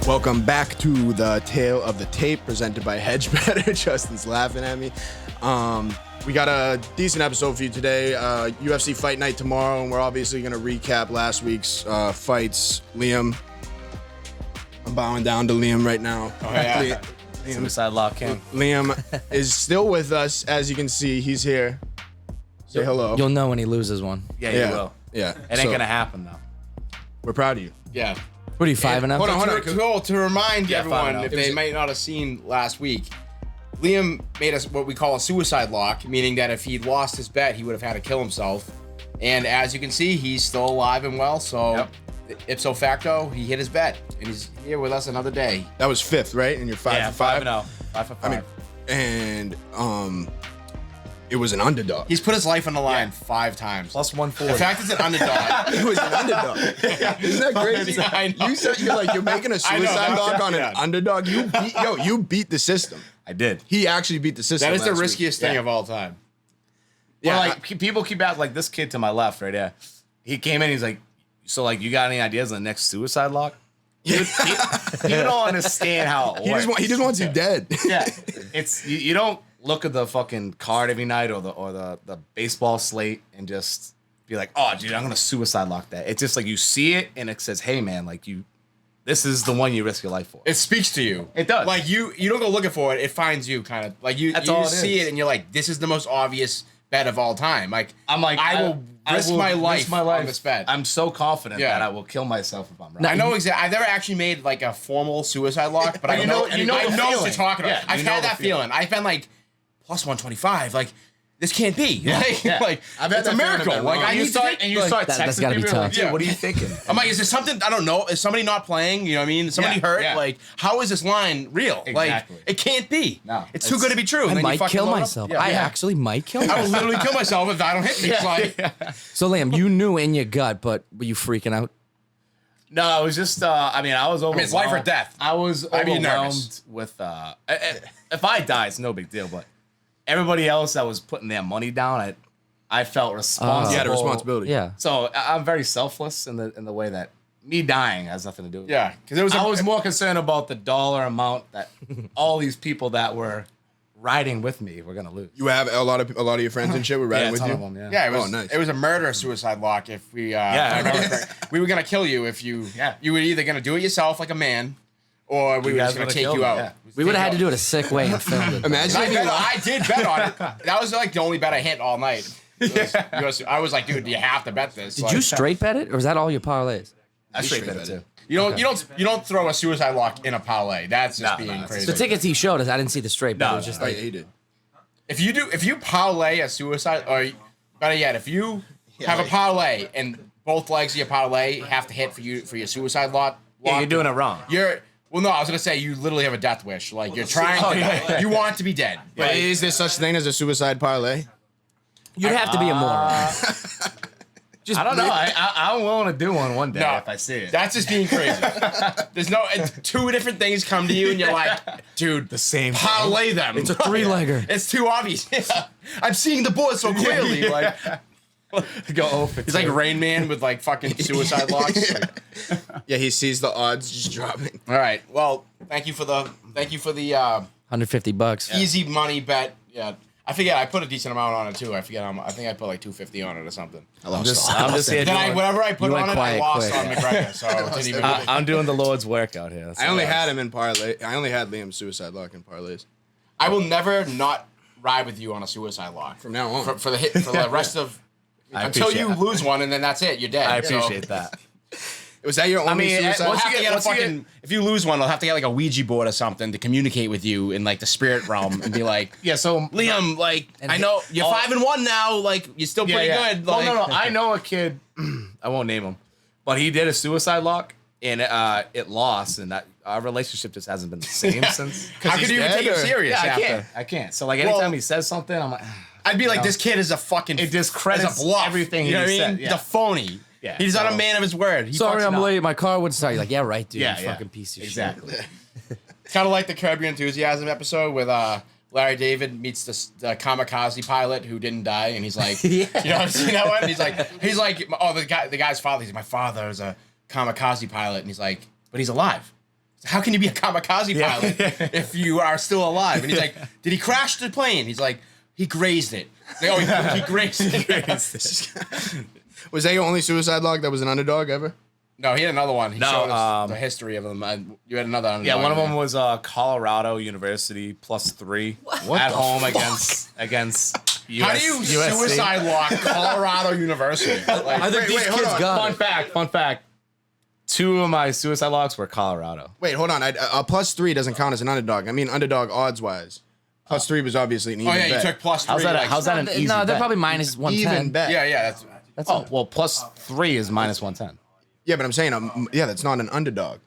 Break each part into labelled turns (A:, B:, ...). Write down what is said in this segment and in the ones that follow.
A: Welcome back to the Tale of the Tape, presented by Hedge Better. Justin's laughing at me. We got a decent episode for you today. UFC Fight Night tomorrow, and we're obviously going to recap last week's fights. Liam, I'm bowing down to Liam right now.
B: Oh, yeah.
A: Liam,
B: Suicide Lock King.
A: Liam is still with us. As you can see, he's here. Say hello.
C: You'll know when he loses one.
B: Yeah, you will.
A: Yeah.
B: It ain't gonna happen though.
A: We're proud of you.
D: Yeah.
C: What are you, 5-0?
A: Hold on.
D: To remind
B: Yeah,
D: everyone,
B: 5-0.
D: if they might not have seen last week, Liam made us what we call a suicide lock, meaning that if he'd lost his bet, he would have had to kill himself. And as you can see, he's still alive and well. So ipso facto, he hit his bet, and he's here with us another day.
A: That was fifth, right? And you're 5 for 5?
B: 5-0. 5 for 5.
A: I mean, and it was an underdog.
D: He's put his life on the line 5 times.
B: Plus
D: The
B: 140.
D: fact it's an underdog.
A: It was an underdog. Isn't that crazy?
D: I know.
A: You said you're making a suicide lock on an underdog. You beat the system.
B: I did.
A: He actually beat the system.
D: That is the
A: last week.
D: riskiest thing of all time.
B: Yeah,
A: Yeah,
B: like people keep asking, like this kid to my left right there. He came in, he's like, so like, you got any ideas on the next suicide lock? He don't understand how it works.
A: He just wants you dead.
B: Yeah, it's you don't look at the fucking card every night or the baseball slate and just be like, oh dude, I'm gonna suicide lock that. It's just like you see it and it says, hey man, like this is the one you risk your life for.
D: It speaks to you.
B: It does.
D: Like you don't go looking for it. It finds you, kind of. Like you
B: That's all it
D: see
B: is.
D: it and you're like, this is the most obvious bet of all time. Like
B: I'm like,
D: I will risk my life on this bet.
B: I'm so confident
D: Yeah.
B: that I will kill myself if I'm right.
D: I know exactly. I've never actually made like a formal suicide lock, but I
B: you
D: know
B: know- you know
D: I
B: the
D: know what
B: feeling.
D: you're talking about.
B: Yeah,
D: I've
B: you know
D: had
B: the
D: that
B: feeling.
D: feeling. I've been like plus 125. Like this can't be. Like,
B: yeah.
D: like
A: I've had
D: it's a
A: that feeling
D: miracle.
A: I've been
D: Like
A: wrong.
D: I
B: and
D: need
B: you start
D: to
B: and you
D: like,
B: start
C: that's
B: texting
C: gotta be
B: people,
C: tough.
B: like, dude,
D: Yeah.
B: what are you thinking?
D: I'm like, is there something I don't know? Is somebody not playing? You know what I mean? Is somebody
B: Yeah,
D: hurt?
B: yeah.
D: Like, how is this line real?
B: Exactly.
D: Like, it can't be.
B: No,
D: it's too good to be true. And
C: I
D: then you
C: might
D: fucking
C: kill
D: load up.
C: myself.
D: Yeah.
C: I
D: Yeah.
C: actually might kill
D: I will
C: myself.
D: literally kill myself if I don't hit things. Like,
C: So, Liam, you knew in your gut, but were you freaking out?
B: No, it was just. I mean, I was overwhelmed.
D: it's life or death.
B: I was
D: I'd be
B: overwhelmed
D: nervous.
B: with. If I die, it's no big deal. But everybody else that was putting their money down, I felt responsible.
A: You had a responsibility.
C: Yeah.
B: So I'm very selfless in the way that me dying has nothing to do with it.
D: yeah, because it was.
B: I was more concerned about the dollar amount that all these people that were riding with me were gonna lose.
A: You have a lot of your friends and shit were riding
B: Yeah, a
A: with
B: ton
A: you.
B: of them, yeah.
D: Yeah, it was.
A: Oh, nice.
D: It was a murder suicide lock. If we,
B: Yeah,
D: if I remember correct. We were gonna kill you if you.
B: Yeah.
D: You were either gonna do it yourself like a man, or we
B: You
D: were
B: guys
D: just gonna
B: would've
D: take
B: killed
D: you
B: me,
D: out.
B: yeah.
C: We would have had to do it a sick way and filmed it.
A: Imagine if you
D: I did bet on it. That was like the only bet I hit all night. I was like, dude, you have to bet this.
C: Did
D: Like,
C: you straight bet it, or was that all your parlays?
B: I straight
A: straight
B: bet it too.
D: You don't throw a suicide lock in a parlay. That's just
B: No,
D: being
B: no,
D: crazy.
C: The tickets he showed us, I didn't see the straight bet.
B: No,
C: It was just
B: no,
C: like,
A: he did.
D: If you parlay a suicide, or better yet, if you have a parlay and both legs of your parlay have to hit for your suicide lock,
B: Yeah, you're doing it wrong.
D: Well, no, I was gonna say you literally have a death wish. Like you're trying to, you want to be dead.
A: But is there such thing as a suicide parlay?
C: you'd have to be a moron.
B: Just I don't know. I'm willing to do one day
D: No,
B: if I see it.
D: That's just being crazy. There's no two different things come to you, and you're like, dude,
B: the same
D: parlay them.
C: It's a three-legger.
D: It's too obvious. I'm seeing the board so clearly. Like
B: Go over.
D: he's like Rain Man with like fucking suicide locks. Like,
A: Yeah, he sees the odds just dropping.
D: all right. Well, thank you for the
C: $150.
D: easy money bet. Yeah. I forget. I put a decent amount on it too. I forget. I think I put like $250 on it or something.
B: I'm just here.
D: Then whatever I put
C: You
D: on
C: went
D: it, I
C: quiet
D: lost
C: quick.
D: on McGregor. So it didn't even.
B: I'm doing the Lord's work out here. That's
A: I only
B: all.
A: had him in parlay. I only had Liam's suicide lock in parlays.
D: I will never not ride with you on a suicide lock
A: From now on.
D: for the rest of
B: I
D: until you
B: appreciate-
D: lose one and then that's it. You're dead.
B: I appreciate that.
A: Was that your only
B: mean,
A: suicide?
D: We'll
B: once
D: have
B: you
D: to
B: get-
D: get a
B: once you get-
D: fucking. If you lose one, they'll have to get like a Ouija board or something to communicate with you in like the spirit realm and be like,
B: Yeah. So
D: Liam, like
C: And
D: I know you're
B: all-
D: 5-1 now. Like you're still pretty good.
B: Well,
D: Like,
B: no. I know a kid. I won't name him, but he did a suicide lock and it lost, and that our relationship just hasn't been the same since.
D: How could you even take him serious?
B: Yeah,
D: after?
B: I can't. So like anytime
D: Well-
B: he says something, I'm like,
D: I'd be like,
B: No.
D: this kid is a fucking.
B: It discredits
D: is a bluff.
B: everything
D: You know what I
B: he
D: mean?
B: said, yeah.
D: The phony.
B: Yeah,
D: He's not
B: so-
D: a man of his word. He
C: Sorry,
D: fucks
C: I'm
D: up.
C: late. My car wouldn't start. You're like, yeah, right, dude.
B: Yeah,
C: you
B: yeah.
C: fucking piece of
B: exactly.
C: shit.
D: Kind of like the Curb Your Enthusiasm episode with Larry David meets the kamikaze pilot who didn't die, and he's like,
C: Yeah.
D: you know, I've seen that one. And he's like, oh, the guy's father. He's like, my father is a kamikaze pilot, and he's like, but he's alive. How can you be a kamikaze pilot if you are still alive? And he's like, did he crash the plane? He's like, he grazed it. Like, oh, he grazed it.
A: Was that your only suicide log that was an underdog ever?
D: No, he had another one. He
B: No,
D: showed us the history of them. You had another underdog.
B: Yeah, one of them was Colorado University +3 at home against US,
D: How do you
B: USC.
D: suicide lock Colorado University? Like,
C: I think these kids got it.
B: Fun fact. 2 of my suicide locks were Colorado.
A: Wait, hold on. +3 doesn't count as an underdog. I mean, underdog odds-wise. +3 was obviously an even bet.
D: you took +3.
B: How's that an easy
C: No, they're
B: bet?
C: probably minus 110.
A: Even bet.
D: Yeah.
C: That's
B: Oh, well, +3 is -110.
A: Yeah, but I'm saying, that's not an underdog.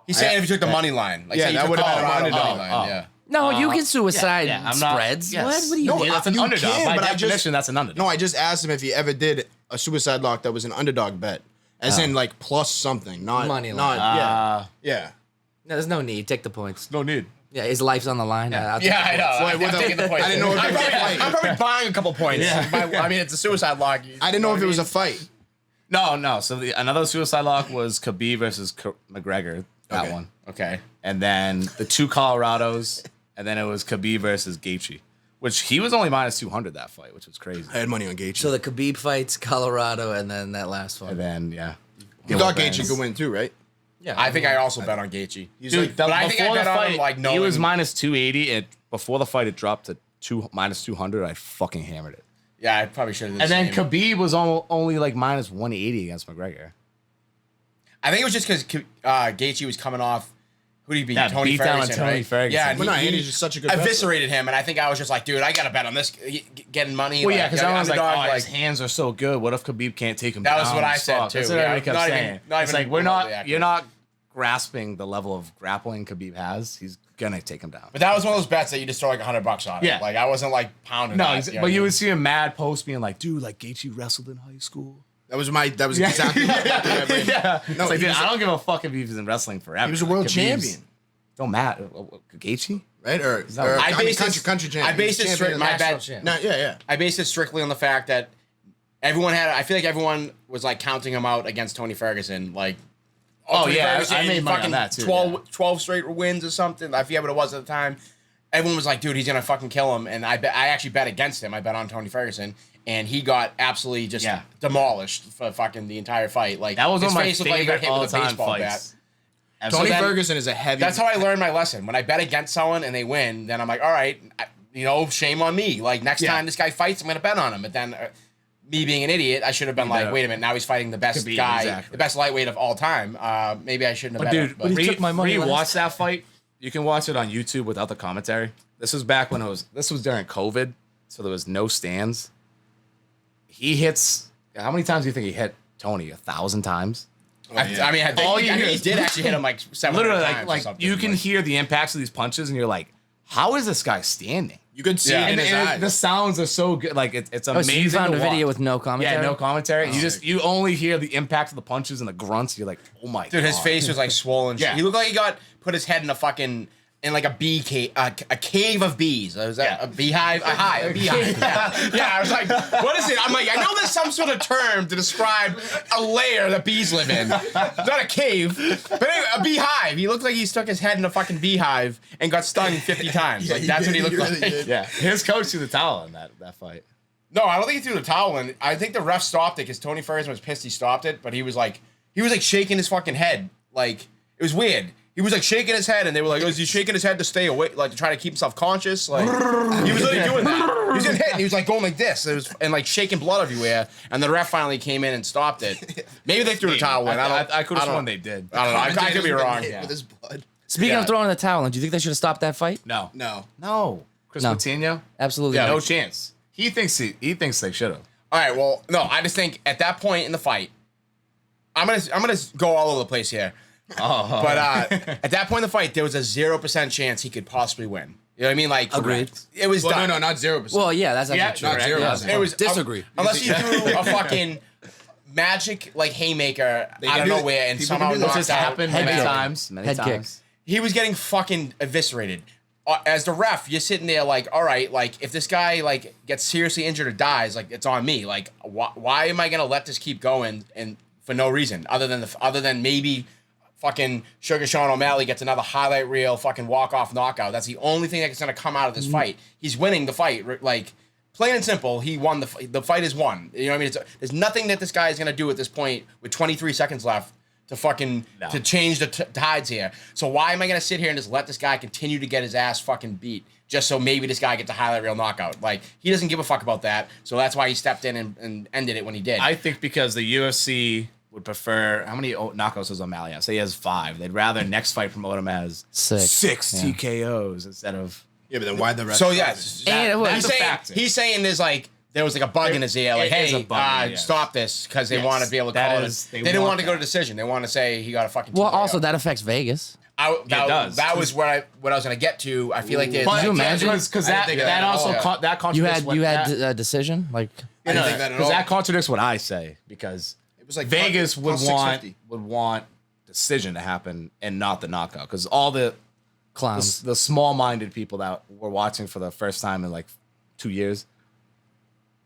D: He's saying if you took the money line. Like,
A: Yeah,
D: say you
A: that
D: took
A: would've been an
D: Colorado
A: underdog.
D: money line, yeah.
C: No, you can suicide
B: I'm not-
C: spreads.
B: yes.
C: What do you
A: No,
C: do?
B: That's an
A: You
B: underdog.
A: can,
B: By
A: but I just-
B: definition, that's an underdog.
A: No, I just asked him if he ever did a suicide lock that was an underdog bet. As in, like, plus something, not...
C: Money
A: not,
C: line.
A: Yeah.
C: No, there's no need. Take the points.
B: No need.
C: Yeah, his life's on the line. I'll take
D: Yeah,
C: the
D: I know.
A: Wait,
D: I'm
A: with the-
D: taking the points.
A: I didn't know if
D: I'm
A: it was a
D: probably,
A: fight.
D: I'm probably buying a couple points. I mean, it's a suicide lock.
A: I didn't know if it was a fight.
B: No. So another suicide lock was Khabib versus McGregor. That one.
D: Okay.
B: And then the 2 Colorados, and then it was Khabib versus Gaethje, which he was only -200 that fight, which was crazy.
A: I had money on Gaethje.
C: So the Khabib fights, Colorado, and then that last one.
B: And then
A: you thought Gaethje could win too, right?
C: Yeah,
D: I think I also bet on Gaethje.
A: He's
B: Dude,
A: like,
D: but I think I
B: before
D: bet
B: the
D: on
B: fight,
D: him, like,
B: he was
D: knowing-
B: -280, and before the fight, it dropped to -200. I fucking hammered it.
D: Yeah, I probably should have.
B: And then Khabib was only like -180 against McGregor.
D: I think it was just because Gaethje was coming off. Who did he beat?
B: That
D: Tony
B: beat down on
D: Ferguson,
B: Tony
D: right?
B: Ferguson.
D: Yeah, and
A: Well, no,
D: he
A: Andy's just such a good wrestler.
D: eviscerated him, and I think I was just like, dude, I gotta bet on this, getting money.
B: Well, yeah, because everyone's like,
D: underdog,
B: oh, his hands are so good. What if Khabib can't take him
D: That
B: down?
D: was what I said,
B: Fuck.
D: too.
B: That's what
D: Yeah,
B: everybody kept
D: not even-
B: saying.
D: not
B: It's
D: even
B: like, we're
D: remotely
B: not,
D: accurate.
B: you're not grasping the level of grappling Khabib has. He's gonna take him down.
D: But that was one of those bets that you just throw like $100 on.
B: Yeah.
D: Like I wasn't like pounding.
B: No,
D: that,
B: but you would see a mad post being like, dude, like Gaethje wrestled in high school.
A: that was exactly
B: Yeah.
A: No,
B: It's like,
A: he
B: dude,
A: was
B: I don't give a fuck if he was in wrestling forever.
A: He was a world
B: Khabib's-
A: champion,
B: Don't matter. Gaethje?
A: right? Or
B: I
A: I mean, country champion.
D: I based it
A: He's
D: straight.
A: champion
D: My
A: of the
D: bet.
C: national champ.
A: No, yeah.
D: I based it strictly on the fact that everyone had. I feel like everyone was like counting him out against Tony Ferguson. Like, Tony
B: yeah,
D: Ferguson,
B: I made money on
D: fucking
B: that, too,
D: 12 straight wins or something. I forget what it was at the time. Everyone was like, dude, he's gonna fucking kill him. And I actually bet against him. I bet on Tony Ferguson. And he got absolutely just demolished for fucking the entire fight. Like
B: That was
D: his
B: one of my
D: face looked like he got
B: favorite
D: hit with a
B: all-time
D: baseball bat.
B: fights.
A: Tony
D: then-
A: Ferguson is a heavy.
D: That's how I learned my lesson. When I bet against someone and they win, then I'm like, all right, shame on me. Like next time this guy fights, I'm gonna bet on him. But then me being an idiot, I should have been like, wait a minute, now he's fighting the best
B: Khabib,
D: guy,
B: exactly.
D: the best lightweight of all time. Maybe I shouldn't have
B: But
D: bet
B: dude,
D: him.
C: he took my money last
B: watch that fight. You can watch it on YouTube without the commentary. This was back when this was during COVID, so there was no stands. He hits. How many times do you think he hit Tony? 1,000 times.
D: I mean, I think,
B: All you hear
D: he
B: is-
D: did actually hit him like 700
B: Literally,
D: times or
B: like
D: something.
B: you can
D: Like,
B: hear the impacts of these punches, and you're like, how is this guy standing?
A: You could see
D: Yeah.
A: it in his
B: And
A: eyes.
B: the sounds are so good. Like it's
C: Oh,
B: amazing.
C: so you found
B: to
C: a video
B: watch.
C: with no commentary?
B: Yeah, no commentary. You only hear the impact of the punches and the grunts. You're like, oh my god.
D: dude, his face was like swollen.
B: Yeah.
D: He looked like he put his head in a fucking in like a bee cave, a cave of bees. Was that a beehive? A beehive. Yeah. I was like, what is it? I'm like, I know there's some sort of term to describe a lair that bees live in. Not a cave, but anyway, a beehive. He looked like he stuck his head in a fucking beehive and got stung 50 times. Like that's what he looked
A: really
D: like.
A: did.
B: Yeah, his coach threw the towel in that fight.
D: No, I don't think he threw the towel in. I think the ref stopped it because Tony Ferguson was pissed he stopped it, but he was like shaking his fucking head. Like, it was weird. He was like shaking his head, and they were like, "Oh, is he shaking his head to stay awake, like to try to keep himself conscious?" Like, he was literally doing that. He was getting hit, and he was like going like this, and like shaking blood everywhere. And the ref finally came in and stopped it. Maybe they threw the towel in.
B: I could have
D: don't-
B: sworn they did.
D: I don't know. I could be wrong.
A: Hit
D: Yeah.
A: with his blood.
C: Speaking
D: Yeah.
C: of throwing the towel in, do you think they should have stopped that fight?
B: No,
A: No.
B: Chris
C: No.
B: Coutinho,
C: Absolutely.
D: Yeah.
B: no
C: not.
B: chance. He thinks they should have.
D: All right. Well, no. I just think at that point in the fight, I'm gonna go all over the place here.
B: Oh,
D: But at that point in the fight, there was a 0% chance he could possibly win. You know what I mean? Like,
C: Agreed.
D: It was
A: Well,
D: done.
A: no, not 0%.
C: Well, yeah, that's
B: Yeah,
C: actually
B: not
C: true.
A: zero.
C: Yeah.
D: It was
C: Disagree.
D: Unless you threw a fucking magic like haymaker out
A: can
D: of
A: do that.
D: nowhere and
A: People
D: somehow
A: can do that.
D: knocked
B: This
D: out.
B: happened
C: Head
B: many
C: kick.
B: times. Many
C: Head
B: times.
C: kicks.
D: He was getting fucking eviscerated. As the ref, you're sitting there like, all right, like if this guy like gets seriously injured or dies, like it's on me. Like, why am I gonna let this keep going and for no reason other than maybe fucking Sugar Sean O'Malley gets another highlight reel fucking walk-off knockout. That's the only thing that's going to come out of this fight. He's winning the fight. Like, plain and simple, he won the fight. The fight is won. You know what I mean? There's nothing that this guy is going to do at this point with 23 seconds left to fucking to change the tides here. So why am I going to sit here and just let this guy continue to get his ass fucking beat just so maybe this guy gets a highlight reel knockout? Like, he doesn't give a fuck about that. So that's why he stepped in and ended it when he did.
B: I think because the UFC would prefer, how many knockouts does O'Malley have? Say he has 5. They'd rather next fight promote him as 6 TKOs instead of.
A: Yeah, but then why the rest?
D: So yeah, he's saying there's like there was like a bug in his ear, like, hey, stop this, because they want to be able to call it. They didn't want to go to decision. They want to say he got a fucking.
C: Well, also that affects Vegas.
D: It does. That was what I was gonna get to. I feel like
C: Could you imagine?
B: Because that also that contradicts.
C: You had a decision like.
A: I didn't think that at all.
B: Because that contradicts what I say. Because
A: it was like
B: Vegas would want decision to happen and not the knockout. Because all the
C: clowns,
B: the small-minded people that were watching for the first time in like 2 years,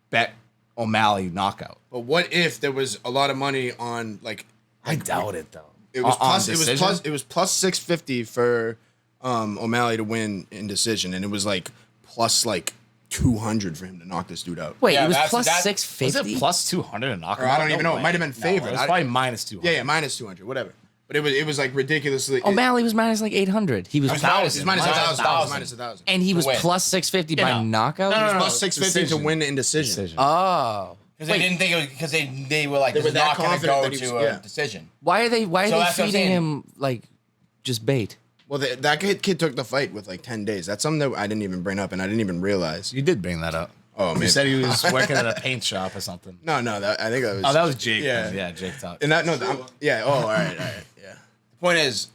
B: bet O'Malley knockout.
A: But what if there was a lot of money on like?
B: I doubt it though.
A: It was plus. It was plus 650 for O'Malley to win in decision, and it was like plus like 200 for him to knock this dude out.
C: Wait, it was plus 650.
B: Was it plus 200 to knock him
A: I
B: out?
A: don't even know. It might have been favored.
B: It was probably minus 200.
A: Yeah, minus 200, whatever. But it was like ridiculously.
C: O'Malley was minus like 800. He was
A: minus 1,000.
C: And he was plus 650 by knockout.
A: No, plus 650 to win in decision.
C: Oh.
D: Because they didn't think because they were like, this is not going to go to a decision.
C: Why are they feeding him like just bait?
A: Well, that kid took the fight with like 10 days. That's something that I didn't even bring up, and I didn't even realize.
B: You did bring that up.
A: Oh, man.
B: You said he was working at a paint shop or something.
A: No, I think that was.
B: Oh, that was Jake.
A: Yeah,
B: Jake talked.
A: And that yeah. Oh, all right, yeah.
D: The point is,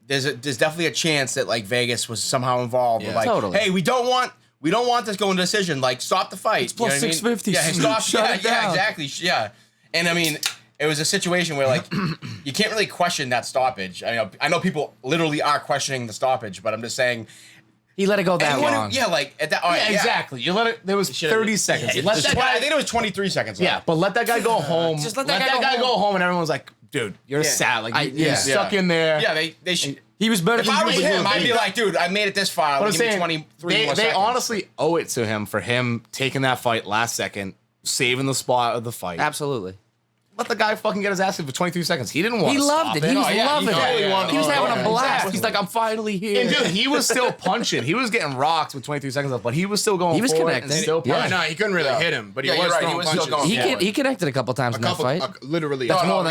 D: there's definitely a chance that like Vegas was somehow involved.
A: Yeah,
D: with, like,
C: totally.
D: Hey, we don't want this going to decision. Like, stop the fight.
C: It's plus 650.
D: Yeah, stop.
C: Shut it down.
D: Exactly. Yeah, and I mean, it was a situation where like you can't really question that stoppage. I know people literally are questioning the stoppage, but I'm just saying.
C: He let it go that long.
D: Like at that.
B: Exactly. You let it. There was 30 seconds.
D: I think it was 23 seconds.
B: Yeah, but let that guy go home.
C: Just let that guy
B: go home, and everyone's like, "Dude, you're sad. Like you're stuck in there."
D: Yeah, they should.
C: He was better.
D: If I was him, I'd be like, "Dude, I made it this far. Give me 23 more seconds."
B: They honestly owe it to him for him taking that fight last second, saving the spot of the fight.
C: Absolutely.
B: Let the guy fucking get his ass in for 23 seconds. He didn't want to stop
C: it. He was loving it. He was having a blast.
B: Exactly.
C: He's like, I'm finally here.
B: And dude, he was still punching. He was getting rocked with 23 seconds left, but he was still going
C: He was
B: forward
C: connecting.
B: and still punching.
A: No, he couldn't really hit him, but he was throwing punches.
C: He connected a couple times in that fight.
A: Literally.
C: That's more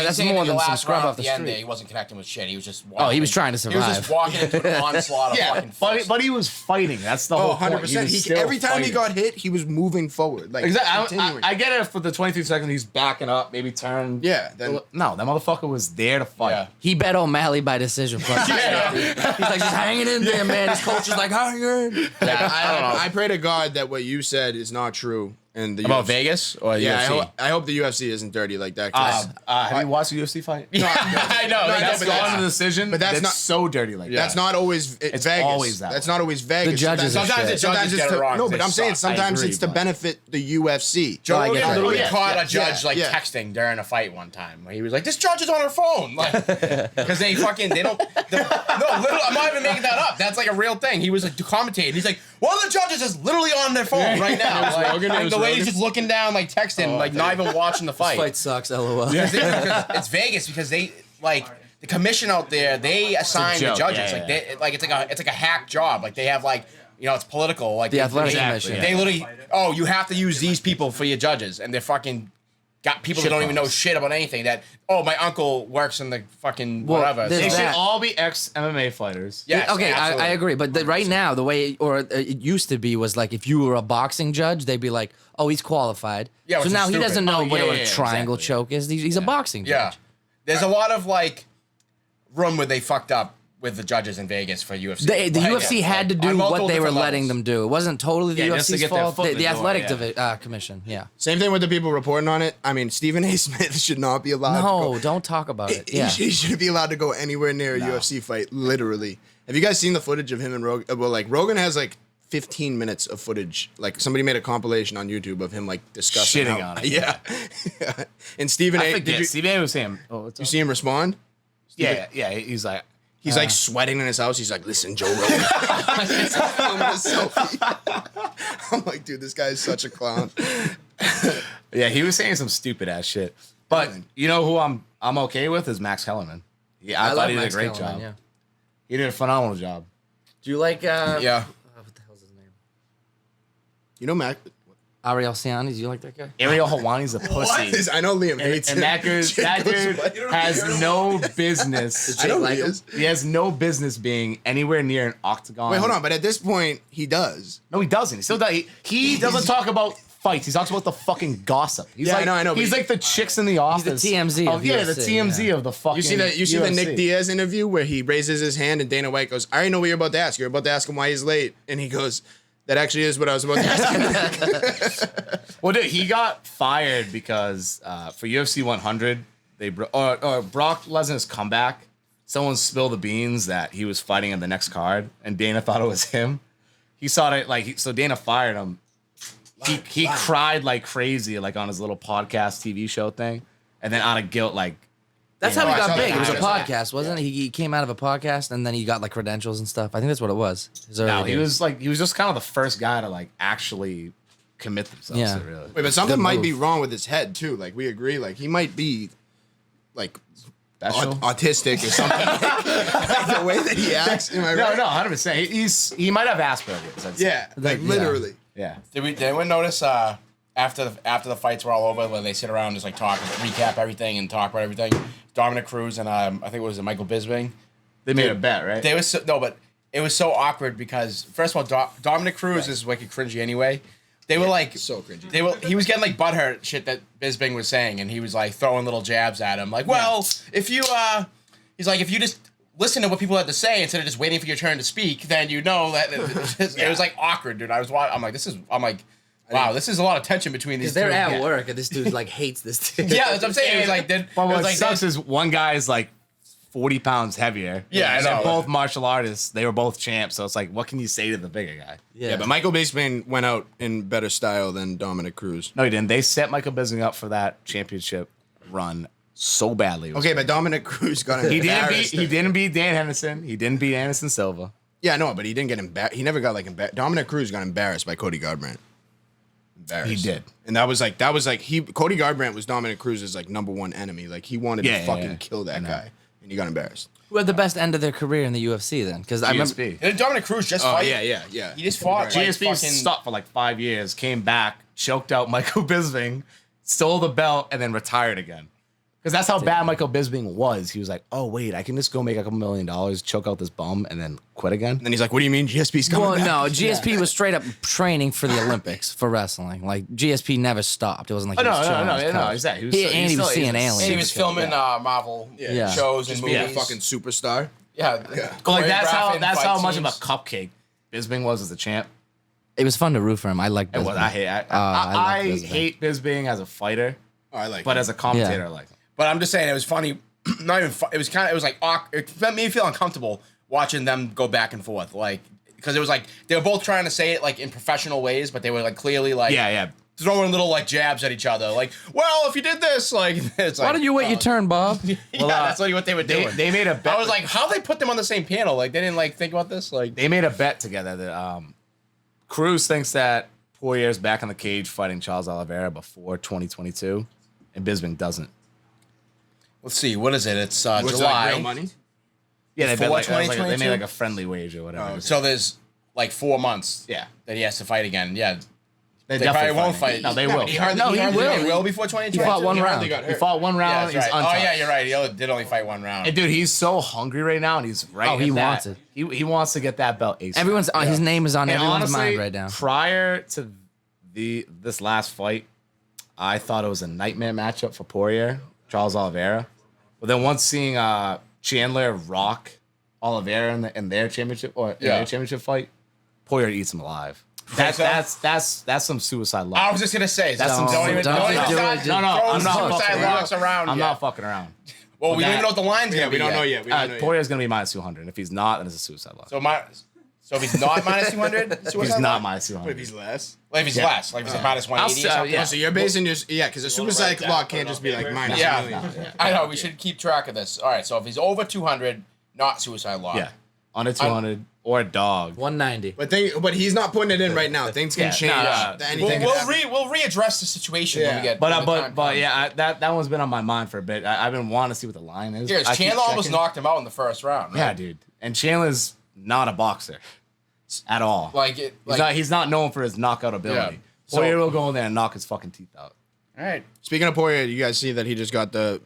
C: than some scrub off the street.
D: He wasn't connecting with shit. He was just
C: walking. Oh, he was trying to survive.
D: He was just walking into an onslaught of fucking fists.
B: But he was fighting. That's the whole
A: 100%. Every time he got hit, he was moving forward. Like,
B: exactly. I get it for the 23 seconds. He's backing up, maybe turn.
A: Yeah.
B: No, that motherfucker was there to fight. Yeah.
C: He bet O'Malley by decision. He's like, just hanging in there, man. His coach is like, hang in.
A: I pray to God that what you said is not true. And
D: about Vegas or UFC?
A: I hope the UFC isn't dirty like that.
B: Have you watched the UFC fight?
D: Yeah, I know.
B: That's gone to the decision, but that's not so dirty like that.
A: That's not always Vegas.
B: Always that.
A: That's not always Vegas.
C: The judges.
D: Sometimes the judges get it wrong.
A: No, but I'm saying sometimes it's to benefit the UFC.
D: Joe Rogan literally caught a judge texting during a fight one time where he was like, "This judge is on her phone," because they don't. Literally, I'm not even making that up. That's like a real thing. He was like commentating. He's like, one of the judges is literally on their phone right now. Like, the lady's just looking down, like texting, like not even watching the fight.
C: This fight sucks, LOL.
D: Because it's Vegas because they like the commission out there. They assign the judges it's like a hack job. Like they have like. It's political. Like
C: the athletic commission.
D: They literally, you have to use these people for your judges, and they're fucking got people that don't even know shit about anything. That my uncle works in the fucking whatever.
B: They should all be ex-MMA fighters.
D: Yeah.
C: Okay, I agree. But right now, the way it used to be was like if you were a boxing judge, they'd be like, "Oh, he's qualified."
D: Yeah.
C: So now he doesn't know what a triangle
D: exactly.
C: choke is. He's a boxing judge.
D: Yeah. There's a lot of like room where they fucked up with the judges in Vegas for UFC.
C: The UFC had to do what they were letting them do. It wasn't totally the UFC's fault. The athletic commission,
A: Same thing with the people reporting on it. I mean, Stephen A. Smith should not be allowed to go.
C: Don't talk about it.
A: He shouldn't be allowed to go anywhere near a UFC fight, literally. Have you guys seen the footage of him and Rogan? Well, like, Rogan has, like, 15 minutes of footage. Like, somebody made a compilation on YouTube of him, like, discussing
B: shitting on it.
A: Yeah. And Stephen A.
B: Stephen A. was saying,
A: you see him respond?
B: Yeah. He's like
A: sweating in his house. He's like, listen, Joe Rogan. He's like, filming a selfie. I'm like, dude, this guy is such a clown.
B: Yeah, he was saying some stupid ass shit. But you know who I'm okay with is Max Kellerman. Yeah, I thought he did a great job.
C: Yeah.
B: He did a phenomenal job.
C: Do you like?
D: Yeah.
C: What the hell's his name?
A: You know, Mac.
C: Ariel Siani. Do you like that guy?
B: Ariel Hawani's a pussy.
A: I know Liam hates
B: And
A: him.
B: that dude has no business.
A: I know
C: like
A: he
C: him?
A: is.
B: He has no business being anywhere near an octagon.
A: Wait, hold on. But at this point, he does.
B: No, he doesn't. He still does. He doesn't talk about fights. He talks about the fucking gossip. He's
A: Yeah,
B: like,
A: I know.
B: He's like the chicks in the office.
C: the TMZ of
B: the
C: UFC,
B: TMZ of the fucking.
A: You see the
B: UFC.
A: Nick Diaz interview where he raises his hand and Dana White goes, I already know what you're about to ask. You're about to ask him why he's late. And he goes, that actually is what I was about to ask him.
B: Well, dude, he got fired because for UFC 100, Brock Lesnar's comeback, someone spilled the beans that he was fighting in the next card, and Dana thought it was him. He saw it so Dana fired him. He cried like crazy, like on his little podcast TV show thing, and then out of guilt, like
C: That's how he
A: I saw
C: got big.
A: that.
C: It was a
A: I saw that.
C: podcast, wasn't it? He came out of a podcast and then he got like credentials and stuff. I think that's what it was. His early
B: no, he
C: days.
B: was just kind of the first guy to like actually commit themselves
C: Yeah.
B: to it, really.
A: Wait, but something
C: Good
A: might
C: move.
A: be wrong with his head, too. Like, we agree. Like, he might be, like,
B: Special?
A: autistic or something. Like, the way that he acts. Am I
B: No,
A: right?
B: 100%. He might have Asperger's. I'd say.
A: Yeah, like,
C: Yeah.
A: literally.
B: Yeah.
D: Did anyone notice after the fights were all over, when they sit around and just like talk, recap everything and talk about everything? Dominic Cruz and I think it was Michael Bisping.
B: They made a bet, right?
D: They was but it was so awkward because first of all, Dominic Cruz is wicked cringy anyway. They were like
A: So cringy.
D: He was getting like butthurt shit that Bisping was saying, and he was like throwing little jabs at him, like, well, if you he's like, if you just listen to what people have to say instead of just waiting for your turn to speak, then you know that it was like awkward, dude. I'm like, wow, this is a lot of tension between these
C: Because they're
D: two.
C: at work and this dude like hates this dude.
D: Yeah, that's what I'm saying. It was like,
B: But
D: it
B: what
D: was like
B: sucks is one guy is like 40 pounds heavier.
D: Yeah, I
B: And
D: know.
B: they're both martial artists. They were both champs. So it's like, what can you say to the bigger guy?
A: Yeah, but Michael Bisping went out in better style than Dominic Cruz.
B: No, he didn't. They set Michael Bisping up for that championship run so badly. It was
A: Okay, but Dominic Cruz got
B: He
A: embarrassed.
B: didn't beat Dan Henderson. He didn't beat Anderson Silva.
A: Yeah, no, but he didn't get embarrassed. He never got like embarrassed. Dominic Cruz got embarrassed by Cody Garbrandt. Embarrassed.
B: He did.
A: And that was like Cody Garbrandt was Dominic Cruz's like number one enemy. Like he wanted to fucking kill that guy, and he got embarrassed.
C: Who had the best end of their career in the UFC then? Because I remember
B: GSP.
D: Didn't Dominic Cruz just
A: Oh
D: fight?
A: yeah.
D: He just fought. Like,
B: GSP
D: fucking,
B: stopped for like 5 years, came back, choked out Michael Bisping, stole the belt, and then retired again. Because that's how bad Michael Bisping was. He was like, oh, wait, I can just go make a couple $1 million, choke out this bum, and then quit again.
A: And then he's like, "What do you mean GSP's coming
C: well,
A: back?"
C: no, GSP was straight up training for the Olympics for wrestling. Like GSP never stopped. It wasn't like he was chilling on his couch.
B: exactly.
C: And he was seeing aliens.
D: And he was filming Marvel
C: Yeah.
D: shows and
A: Just being a
D: movies.
A: fucking superstar.
D: Yeah.
B: Like that's how
D: fight
B: much of a
D: scenes.
B: cupcake Bisping was as a champ.
C: It was fun to root for him. I like.
B: It was. I hate.
C: I
B: I
C: like Bisping.
B: hate Bisping as a fighter,
A: Oh, I like.
B: but
A: him.
B: as a commentator,
C: Yeah.
B: I like him.
D: But I'm just saying, it was funny. Not even. It was kind of. It was like awkward. It made me feel uncomfortable watching them go back and forth, like because it was like they were both trying to say it like in professional ways, but they were like clearly like
B: Yeah.
D: throwing little like jabs at each other, like, well, if you did this, like, it's like,
C: Why don't you wait your turn, Bob?
D: Yeah, that's what they were doing.
B: They made a bet.
D: I was like, how they put them on the same panel? Like, they didn't like think about this. Like,
B: they made a bet together that Cruz thinks that Poirier's back in the cage fighting Charles Oliveira before 2022, and Bisping doesn't.
D: let's see, what is it? It's
A: What's
D: July.
A: Like real money?
B: Yeah, they bet
D: Before
B: like, it was like they
D: 2022?
B: made like a friendly wager or whatever.
D: So there's like 4 months.
B: Yeah.
D: That he has to fight again. Yeah.
B: They
D: probably won't fight.
B: No, they will.
D: He hardly,
C: No,
D: he
C: he
D: hardly
C: will.
D: will before 2022.
C: He fought one round.
B: He fought one
D: Yeah,
B: round.
D: that's
B: he's
D: right. Oh
B: untouched.
D: yeah, you're right. He did only fight one round.
B: And dude, he's so hungry right now, and he's right.
C: Oh, he
B: at that.
C: wants it.
B: He wants to get that belt. ASAP.
C: Everyone's his name is on
B: And
C: everyone's
B: honestly,
C: mind right now.
B: prior to this last fight, I thought it was a nightmare matchup for Poirier, Charles Oliveira. But then once seeing Chandler rock Oliveira in their championship fight, Poirier eats him alive. That's some suicide luck.
D: I was just gonna say,
B: That's some
D: don't even
C: don't
D: start
C: do it,
D: throwing
C: dude.
B: No, I'm not
D: suicide
B: fucking
D: locks around.
B: I'm
D: yet.
B: not fucking around.
D: Well, we don't even know what the line's
A: Yeah,
D: gonna be.
A: we don't know yet. We don't know yet.
B: Poirier's gonna be minus 200. If he's not, then it's a suicide luck.
D: So So if he's not minus 200,
B: He's not minus
A: What if
B: 200.
A: he's less?
D: Like if he's less, like if he's minus 180 or something.
B: yeah.
A: Oh, so you're basing your because a suicide
E: that,
A: lock
E: put it
A: can't
E: on
A: just be like
E: paper.
A: minus
D: Yeah.
A: a million.
D: I know. We should keep track of this. All right. So if he's over 200, not suicide lock.
B: Yeah, under 200 or a dog.
C: 190.
A: But he's not putting it in right now. Things can
B: Yeah,
A: change.
B: nah,
A: Anything
D: We'll,
A: can happen.
D: we'll readdress the situation when we get.
B: But
D: when the time comes.
B: yeah, that one's been on my mind for a bit. I've been wanting to see what the line is.
D: Yeah,
B: I keep
D: Chandler almost
B: checking.
D: knocked him out in the first round. Right?
B: Yeah, dude. And Chandler's not a boxer at all. He's not known for his knockout ability.
D: Yeah.
B: So Poirier will go in there and knock his fucking teeth out.
D: All right.
A: Speaking of Poirier, you guys see that he just got the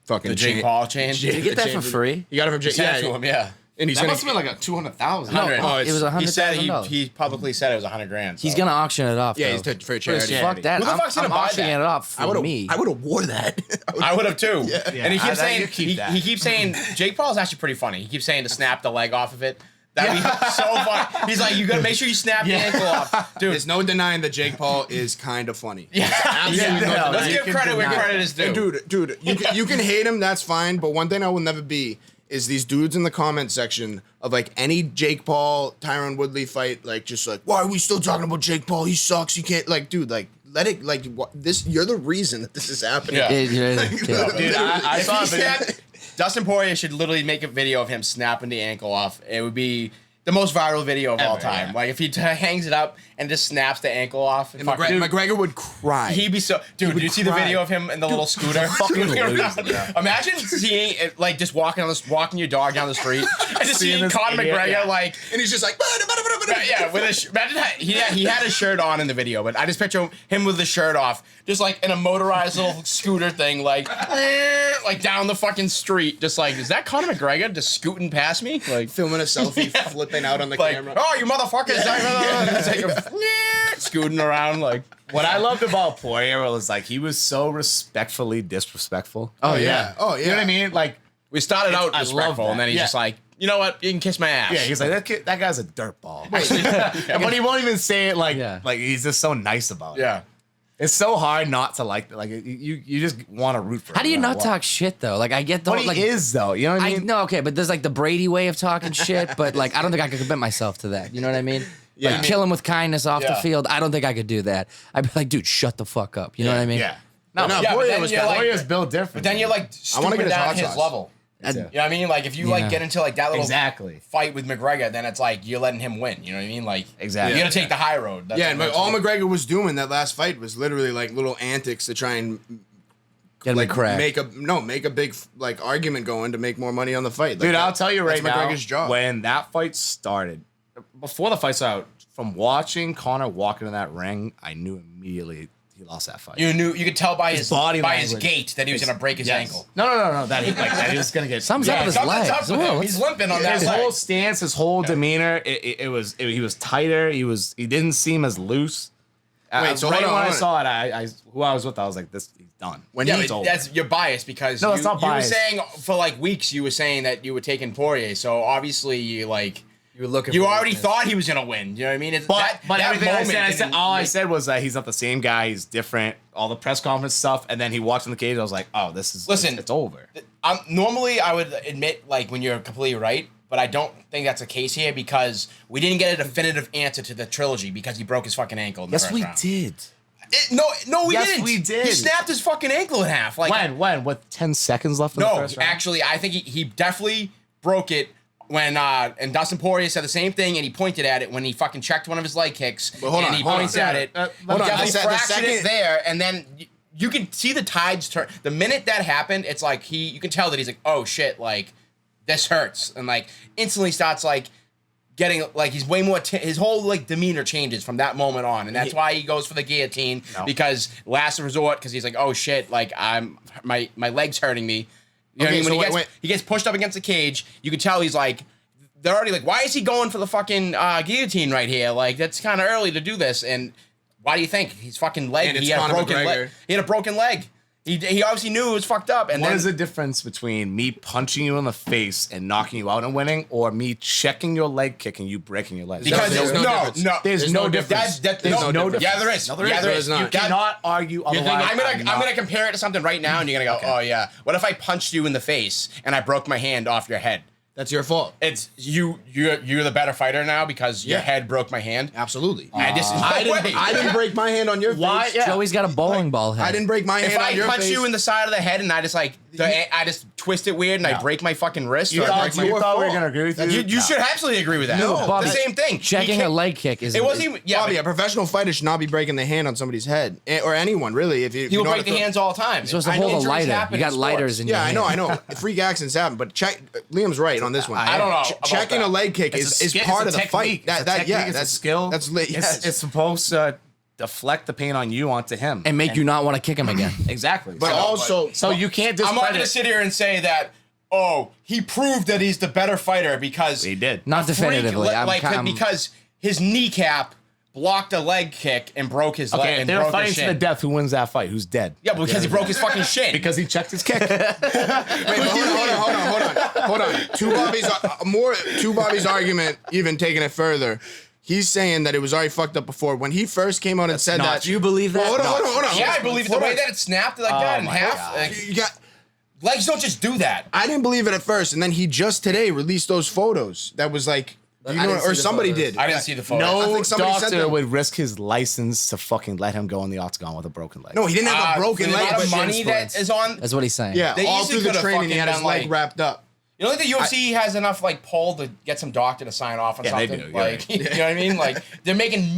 A: fucking
D: The Jake Paul chain.
C: Did you get that for free?
A: He got it from Jake.
D: Sent it to him. Yeah.
A: And he's
B: That
A: gonna.
B: must have been like a 200,000.
D: 100.
A: Oh,
C: It was
D: He said
C: $100,000.
D: he publicly said it was 100 grand.
C: He's
D: so.
C: gonna auction it off.
A: Yeah,
C: though.
A: he's for a charity.
C: Fuck that.
D: Who the
C: I'm,
D: fuck's gonna
C: I'm
D: buy
C: auctioning
D: that?
C: it off for me.
A: I would have wore that.
D: I would have too.
A: Yeah.
D: And he
B: Yeah,
D: keeps saying
B: you keep that.
D: he keeps saying Jake Paul's actually pretty funny. He keeps saying to snap the leg off of it. That'd be so funny. He's like, you gotta make sure you snap the ankle off, dude.
A: There's no denying that Jake Paul is kind of funny.
D: Yeah.
A: Absolutely no
D: Let's
A: denying.
D: give credit where credit is due.
A: Dude, you can hate him, that's fine. But one thing I will never be is these dudes in the comment section of like any Jake Paul, Tyron Woodley fight, like just like, why are we still talking about Jake Paul? He sucks. He can't, like, dude, like, let it, like, this. You're the reason that this is happening.
D: Yeah.
B: Dude, I
D: If
B: saw a
D: he
B: video.
D: snapped, Dustin Poirier should literally make a video of him snapping the ankle off. It would be the most viral video of all
B: Ever,
D: time.
B: yeah.
D: Like if he hangs it up and just snaps the ankle off.
A: And
D: fuck,
A: McGregor,
D: dude,
A: McGregor would cry.
D: he'd be so. Dude, did you see the
A: cry.
D: video of him in the little scooter?
B: fucking
D: Scooting
B: lose,
D: around?
B: yeah.
D: Imagine seeing it, like just walking your dog down the street and just
B: Seeing
D: seeing
B: this
D: Conor
B: idiot,
D: McGregor
B: yeah.
D: like.
A: and he's just like,
D: Yeah, with a imagine he had his shirt on in the video, but I just picture him with the shirt off, just like in a motorized little scooter thing, like down the fucking street, just like, is that Conor McGregor just scooting past me? Like,
A: filming a selfie, flipping out on the
D: like,
A: camera.
D: oh, you motherfuckers! It's like scooting around, like,
B: What I loved about Poirier was like he was so respectfully disrespectful.
A: Oh yeah. Oh yeah.
B: You know what I mean? Like,
D: we started out
B: I love
D: respectful,
B: that.
D: and then he's
B: Yeah.
D: just like, you know what? You can kiss my ass.
B: yeah, he's like that guy's a dirtball. But he won't even say it like
C: Yeah.
B: like he's just so nice about it.
D: yeah.
B: It's so hard not to like you just want to root for him.
C: How do you
B: no matter
C: not
B: what.
C: talk shit though? Like I get the
B: But he
C: like
B: is though. You know what I
C: I
B: mean?
C: no okay, but there's like the Brady way of talking shit. But like I don't think I could commit myself to that. You know what I mean?
A: Yeah.
C: Like kill him with kindness off the
D: Yeah.
C: field. I don't think I could do that. I'd be like, dude, shut the fuck up. You know what I mean?
B: Yeah.
A: No,
D: Yeah, but
A: Poirier
D: then
A: was
D: you're
A: kinda-
D: like-
B: Poirier's built different.
D: But then you're like
A: I wanna
D: stooping
A: get his
D: down
A: hot
D: his
A: sauce.
D: level.
C: I'd-
D: You know what I mean? Like if you like
C: Yeah.
D: get into like that little
B: exactly.
D: fight with McGregor, then it's like you're letting him win. You know what I mean? Like
B: Exactly.
D: you gotta take the high road. That's
A: Yeah, and
D: what
A: all
D: makes it-
A: McGregor was doing that last fight was literally like little antics to try and
C: Get him
A: like
C: a crack.
A: make a big like argument going to make more money on the fight. Like,
B: Dude, I'll tell you right
A: that's
B: now,
A: McGregor's job.
B: when that fight started, before the fight started, from watching Conor walk into that ring, I knew immediately he lost that fight.
D: you could tell by his
B: body
D: by his
B: language.
D: gait that he was gonna break his
B: Yes.
D: ankle.
B: No. That he was gonna get
C: Something's up with his
D: Something's
C: legs.
D: up with
C: Whoa,
D: him. He's limping on that
B: his
D: leg.
B: whole stance, his whole demeanor. He was tighter. He didn't seem as loose.
A: Wait, so
B: right
A: hold on,
B: when I
A: hold on.
B: saw it, who I was with, I was like, this he's done.
A: When
D: Yeah,
A: he
D: but that's you're biased because
B: No,
D: you,
B: it's not
D: you were
B: biased.
D: saying for like weeks you were saying that you were taking Poirier, so obviously you like
C: You were looking.
D: you
C: for
D: already
C: weakness.
D: thought he was gonna win. You know what I mean? It's,
B: But
D: that
B: everything I
D: moment
B: said,
D: didn't
B: all I
D: make-
B: said was that he's not the same guy. He's different. All the press conference stuff, and then he walks in the cage. I was like, oh, this is
D: Listen,
B: it's over.
D: Normally, I would admit like when you're completely right, but I don't think that's the case here because we didn't get a definitive answer to the trilogy because he broke his fucking ankle. In the
B: Yes,
D: first
B: we
D: round.
B: did.
D: No, we
B: Yes,
D: didn't.
B: we did.
D: He snapped his fucking ankle in half. Like
B: When? With 10 seconds left in the
D: no,
B: first round?
D: actually, I think he definitely broke it when and Dustin Poirier said the same thing, and he pointed at it when he fucking checked one of his leg kicks,
A: hold
D: and
A: on,
D: he
A: hold on.
D: points at it.
B: Hold
D: He
B: on,
D: definitely
A: I said the
D: fractured it
A: second-
D: there, and then you can see the tides turn. The minute that happened, it's like you can tell that he's like, oh shit, like this hurts, and like instantly starts like getting like he's way more. His whole like demeanor changes from that moment on, and that's why he goes for the guillotine because last resort because he's like, oh shit, like my leg's hurting me. You know
A: Okay,
D: what I mean? When
A: so
D: he gets pushed up against the cage, you can tell he's like. They're already like, why is he going for the fucking guillotine right here? Like, that's kind of early to do this. And why do you think? His fucking leg,
A: And it's
D: he had a
A: Conor
D: broken
A: McGregor.
D: leg. He had a broken leg. He obviously knew it was fucked up. And
B: What
D: then
B: is the difference between me punching you in the face and knocking you out and winning, or me checking your leg kick and you breaking your leg?
D: because
A: there's no difference.
B: There's no difference.
D: There's
B: There's
D: no
B: no
D: difference. Yeah, there is.
B: No, there
D: yeah,
B: is.
D: there
A: There
D: is.
A: is not.
D: You
B: You cannot argue otherwise.
D: I'm gonna compare it to something right now, and you're gonna go, oh yeah. What if I punched you in the face and I broke my hand off your head?
A: That's your fault.
D: It's you're the better fighter now because your head broke my hand.
A: Absolutely.
D: And this is
A: I didn't break my hand on your
B: Why?
A: face.
B: Yeah.
C: Joey's got a bowling ball head.
A: I didn't break my hand
D: If
A: on
D: I
A: your
D: punch
A: face.
D: you in the side of the head and I just twist it weird and I break my fucking wrist,
B: You
D: or I
B: thought,
D: break my
B: you thought we were
A: fault.
B: gonna agree with you?
D: you should absolutely agree with that.
A: No,
D: It's
C: Bobby,
D: the same thing.
C: Checking a leg kick is.
D: It wasn't even. Yeah,
A: Bobby, a professional fighter should not be breaking the hand on somebody's head, or anyone really. If you
D: he will
A: know how
D: break
A: to
D: the
A: throw-
D: hands all the time.
C: You're supposed to
D: I know
C: hold a
D: injuries
C: lighter.
D: happen
C: You got
D: in
C: lighters
D: sports.
C: in your
A: Yeah,
C: hand.
A: I know. Freak accidents happen, but Liam's right on this one.
D: I don't know about
A: Checking
D: that.
A: a leg kick
B: It's
A: is
B: a
A: part of
B: it's a
A: the fight.
B: technique. It's a technique,
A: Yeah,
B: it's
A: that's
B: a skill.
A: That's yes.
B: It's supposed to deflect the pain on you onto him
C: And make you not want to kick him again.
B: exactly.
A: But also,
B: so you can't
D: I'm not
B: discredit.
D: going to sit here and say that. Oh, he proved that he's the better fighter because
B: He did.
C: Not definitively.
D: because his kneecap blocked a leg kick and broke his leg
B: Okay,
D: and
B: they're
D: broke
B: fighting
D: his
B: to the
D: shin.
B: death. Who wins that fight? Who's dead?
D: Yeah, because he broke his fucking shin.
B: Because he checked his kick.
A: wait, hold on. To Bobby's argument, even taking it further. He's saying that it was already fucked up before. When he first came out and said
B: not
A: that,
B: true.
C: You believe that?
A: Well, hold on.
D: yeah, I believe it. The
A: Hold
D: way
A: on.
D: that it snapped like that in
B: my
D: half.
B: God.
D: Like,
A: You got.
D: legs don't just do that.
A: I didn't believe it at first, and then he just today released those photos. That was like,
C: I didn't see
A: or
C: the
A: somebody
C: photos.
A: did.
D: I didn't see the photo.
A: I
B: No
A: think somebody sent
B: doctor
A: them.
B: would risk his license to fucking let him go in the octagon with a broken leg.
A: No, he didn't have a broken
D: the
A: leg.
D: amount of
A: but-
D: money that is on.
C: That's what he's saying.
A: Yeah,
D: They
A: all
D: easily
A: through the
D: could've
A: training, he had
D: fucking
A: his leg
D: done, like-
A: wrapped up.
D: You don't think the UFC has enough like pull to get some doctor to sign off on
B: Yeah, they
D: something?
B: do, you're
D: Like,
B: right.
D: you know what I mean? Like they're making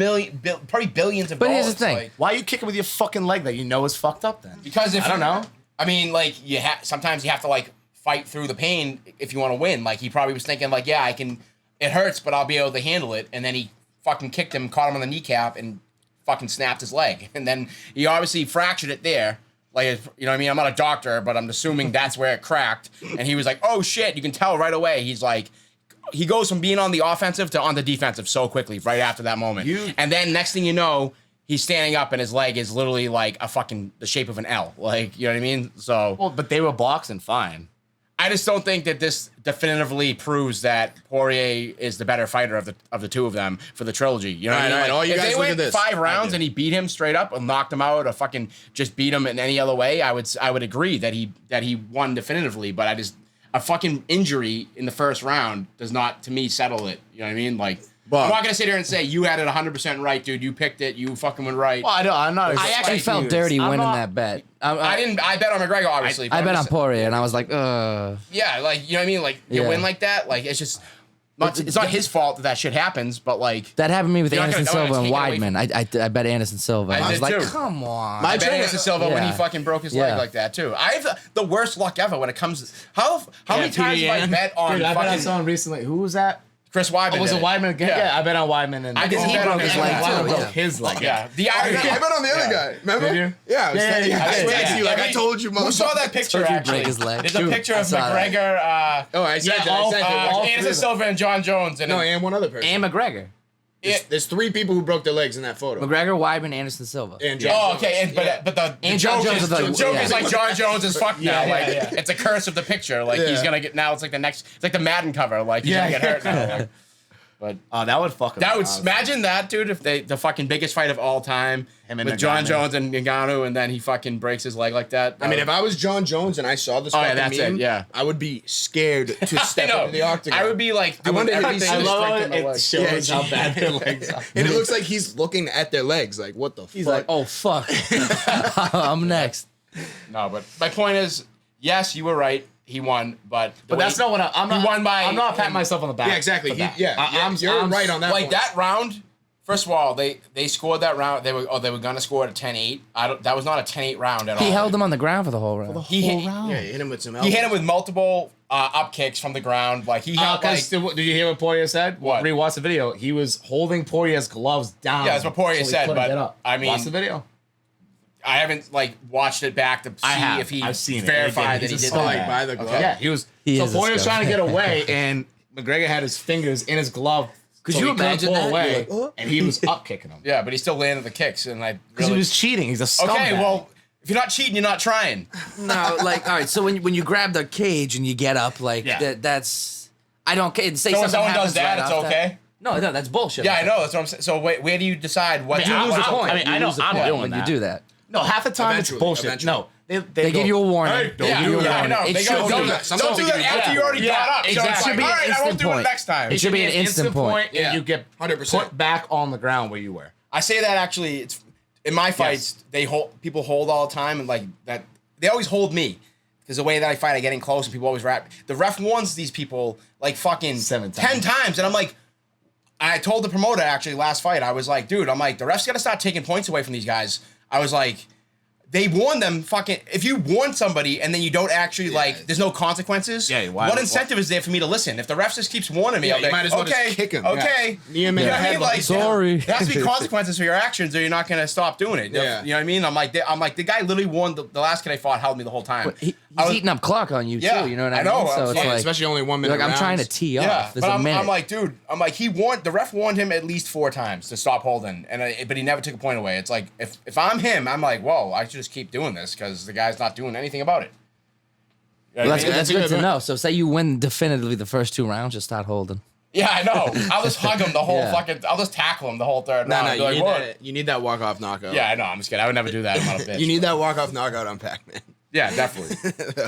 D: probably billions of
C: But
D: dollars.
C: here's the thing.
D: like-
B: Why are you kicking with your fucking leg that you know is fucked up then?
D: because if
B: I don't know.
D: I mean, like sometimes you have to like fight through the pain if you want to win. Like he probably was thinking like, yeah, I can. It hurts, but I'll be able to handle it. And then he fucking kicked him, caught him on the kneecap, and fucking snapped his leg. And then he obviously fractured it there. Like, you know what I mean? I'm not a doctor, but I'm assuming that's where it cracked. And he was like, oh shit, you can tell right away. He's like, he goes from being on the offensive to on the defensive so quickly right after that moment. And then next thing you know, he's standing up and his leg is literally like the shape of an L. Like, you know what I mean? So
B: Well, but they were boxing fine.
D: I just don't think that this definitively proves that Poirier is the better fighter of the two of them for the trilogy. You know what I mean?
A: All right, all you
D: if
A: guys
D: they
A: look
D: went
A: at this.
D: 5 rounds and he beat him straight up and knocked him out or fucking just beat him in any other way, I would agree that he won definitively. But a fucking injury in the first round does not, to me, settle it. You know what I mean? Like,
A: But-
D: I'm not gonna sit here and say you had it 100% right, dude. You picked it. You fucking went right.
B: Well, I'm not.
C: I actually felt
B: confused.
C: dirty
B: I'm
C: winning
B: not-
C: that bet.
D: I bet on McGregor, obviously. but
C: I
D: I'm
C: bet on
D: just-
C: Poirier, and I was like,
D: Yeah, like, you know what I mean? Like, you
C: Yeah.
D: win like that, like, it's just, it's not his fault that shit happens, but like,
C: That happened to me with
D: You're not
C: Anderson
D: gonna-
C: Silva and
D: don't take it away
C: Weidman. I bet Anderson Silva.
D: I
C: I was
D: did
C: like,
D: too.
C: come on.
A: My
D: I bet
A: trainer-
D: Anderson Silva when he
C: Yeah.
D: fucking broke his
C: Yeah.
D: leg like that too. I have the worst luck ever when it comes. How many times have I bet on
B: Dude, I bet on
D: fucking
B: someone recently. Who was that?
D: Chris Weidman?
B: Oh, was it
D: did
B: Weidman again?
D: Yeah.
B: Yeah, I bet on Weidman. And
D: I didn't
C: He
D: bet
C: broke
D: on
C: his
D: his
C: leg,
D: leg.
C: too.
B: Weidman
C: Yeah.
B: broke his leg.
D: Yeah, the
A: I
D: irony.
A: bet on the other
D: Yeah.
A: guy. Remember?
B: Did you?
A: Yeah, I was
B: Yeah,
A: texting
B: yeah,
A: I
B: yeah.
A: swear
B: Yeah,
A: to you, like
D: I
A: I
D: mean,
A: told you,
D: Who saw
A: motherfucker.
D: that picture?
C: Told you
D: Actually,
C: break his leg.
D: there's a
C: Dude,
D: picture
C: I
D: of
C: saw that.
D: McGregor,
A: Oh, I sent it. I
B: all-
A: sent it.
B: all three
D: Anderson
B: of them.
D: Silva, and John Jones. And
A: No, and one other person.
C: And McGregor.
A: There's 3 people who broke their legs in that photo.
C: McGregor, Weidman, Anderson Silva.
A: And John
D: Oh,
A: Jones.
D: okay,
A: Yeah.
D: but the
C: And
D: joke
C: John Jones
D: is,
C: is like-
D: the joke
C: yeah.
D: is like John Jones is fucked now.
B: Yeah,
D: Like
B: yeah.
D: it's a curse of the picture. Like
A: Yeah.
D: he's gonna get now. It's like it's like the Madden cover. Like he's gonna get hurt now. Like, but
B: Oh, that would fuck him.
D: that would imagine that, dude. If the fucking biggest fight of all time
B: Him and
D: with John
B: Ngannou.
D: Jones and Ngannou, and then he fucking breaks his leg like that.
A: I mean, if I was John Jones and I saw this
D: Oh, yeah,
A: fucking
D: that's
A: meme,
D: it, yeah.
A: I would be scared to
D: I
A: step
D: know.
A: into the octagon.
D: I would be like
A: I
D: doing
A: wonder if
D: everything.
A: he's
B: I
A: to
B: love
A: strengthen
B: how
A: the
B: it
A: leg.
B: shows how bad their legs are.
A: And it looks like he's looking at their legs, like what the
C: He's
A: fuck?
C: like, oh, fuck. I'm next.
D: No, but my point is, yes, you were right. He won, but
B: But that's not what I'm not.
D: He won by-
B: I'm not patting myself on the back.
A: yeah, exactly.
B: for that.
A: You're
B: I'm
A: right on that.
D: like
A: point.
D: that round. First of all, they scored that round. They were gonna score at a 10-8. That was not a 10-8 round at all.
C: He held him on the ground for the whole round.
D: He hit,
A: Yeah, he hit him with some.
D: he hit him with multiple up kicks from the ground. Like he held like,
B: Did you hear what Poirier said?
D: What?
B: Rewatch the video. He was holding Poirier's gloves down.
D: Yeah, that's what Poirier
B: he
D: said,
B: couldn't
D: but,
B: get up.
D: I mean-
B: watch the video.
D: I haven't like watched it back to see
B: I have.
D: if he
B: I've seen it.
D: verified that
B: He's
D: he
B: a
D: did
A: Oh,
B: scumbag.
D: that.
A: like by the glove.
B: Yeah, he was.
C: He
B: so
C: is a
B: Poirier was trying to
C: scumbag.
B: get away, and McGregor had his fingers in his glove.
C: Could
B: so
C: you
B: he couldn't
C: imagine
B: pull
C: that?
B: away,
C: You're like, "Oh."
B: and he was up kicking him.
D: Yeah, but he still landed the kicks, and I
B: Because
D: really.
B: he was cheating. He's a scumbag.
D: Okay, well, if you're not cheating, you're not trying.
C: No, like, all right, so when you grab the cage and you get up, like,
B: Yeah.
C: that's, I don't care. Say
D: So when
C: something
D: someone
C: happens
D: does that,
C: right
D: it's
C: off
D: okay?
C: No, that's bullshit.
D: Yeah, I know. That's what I'm saying. So where do you decide what?
B: I mean,
C: You lose the
B: I-
C: point.
B: I mean,
C: You
B: I know
C: lose the
B: I'm
C: point
B: doing
C: when
B: that.
C: you do that.
B: No, half the time
A: Eventually,
B: it's bullshit.
A: eventually.
B: No,
C: They give you a warning.
B: Hey, don't
D: Yeah,
B: do
C: you a
B: that.
D: I
C: warning.
D: know.
C: It
D: They
C: should
D: go,
C: be-
D: don't do that after you already got up. So
C: exactly.
D: it's
C: It should
D: like,
C: be
D: all
C: an
D: right, I won't
C: instant
D: do it
C: point.
D: next time.
C: It should be an instant point.
B: and you get
A: 100%.
B: put back on the ground where you were.
D: I say that actually, it's in my fights. They hold people hold all the time, and like that, they always hold me because the way that I fight, I get in close, and people always rap. The ref warns these people like fucking
B: 7
D: 10 times, and I'm like, I told the promoter actually last fight, I was like, dude, I'm like, the refs got to start taking points away from these guys. I was like. They warn them fucking if you warn somebody and then you don't actually like there's no consequences.
B: Yeah, why-
D: what incentive is there for me to listen? If the ref just keeps warning me,
A: Yeah,
D: I'll be
A: you
D: like,
A: might as well just
D: okay,
A: kick him.
D: okay.
A: Knee him in
D: You
A: the
D: know what I
A: head
D: mean?
A: like,
D: Like,
C: sorry.
D: there has to be consequences for your actions or you're not gonna stop doing it.
A: Yeah.
D: You know what I mean? I'm like the guy literally warned the last kid I fought held me the whole time.
C: He's
D: I was-
C: eating up clock on you
D: Yeah,
C: too. You know what I
D: I know,
C: mean? So
D: I'm
C: it's
D: saying,
C: like,
A: especially only 1 minute.
C: like I'm trying to
A: rounds.
C: tee
D: Yeah,
C: off. There's
D: but
C: a minute.
D: I'm like, dude, the ref warned him at least 4 times to stop holding, but he never took a point away. It's like if I'm him, I'm like, whoa, I should just keep doing this because the guy's not doing anything about it. You know
C: Well,
D: what I mean?
C: that's good to know. So say you win definitively the first 2 rounds, just start holding.
D: Yeah, I know. I'll just hug him the whole
C: Yeah.
D: I'll just tackle him the whole third
A: No,
D: round.
A: no,
D: Be
A: you
D: like,
A: need
D: "What?"
A: that. You need that walk-off knockout.
D: Yeah, I know. I'm just kidding. I would never do that. I'm not a bitch.
A: You need that walk-off knockout on Pac-Man.
D: Yeah, definitely.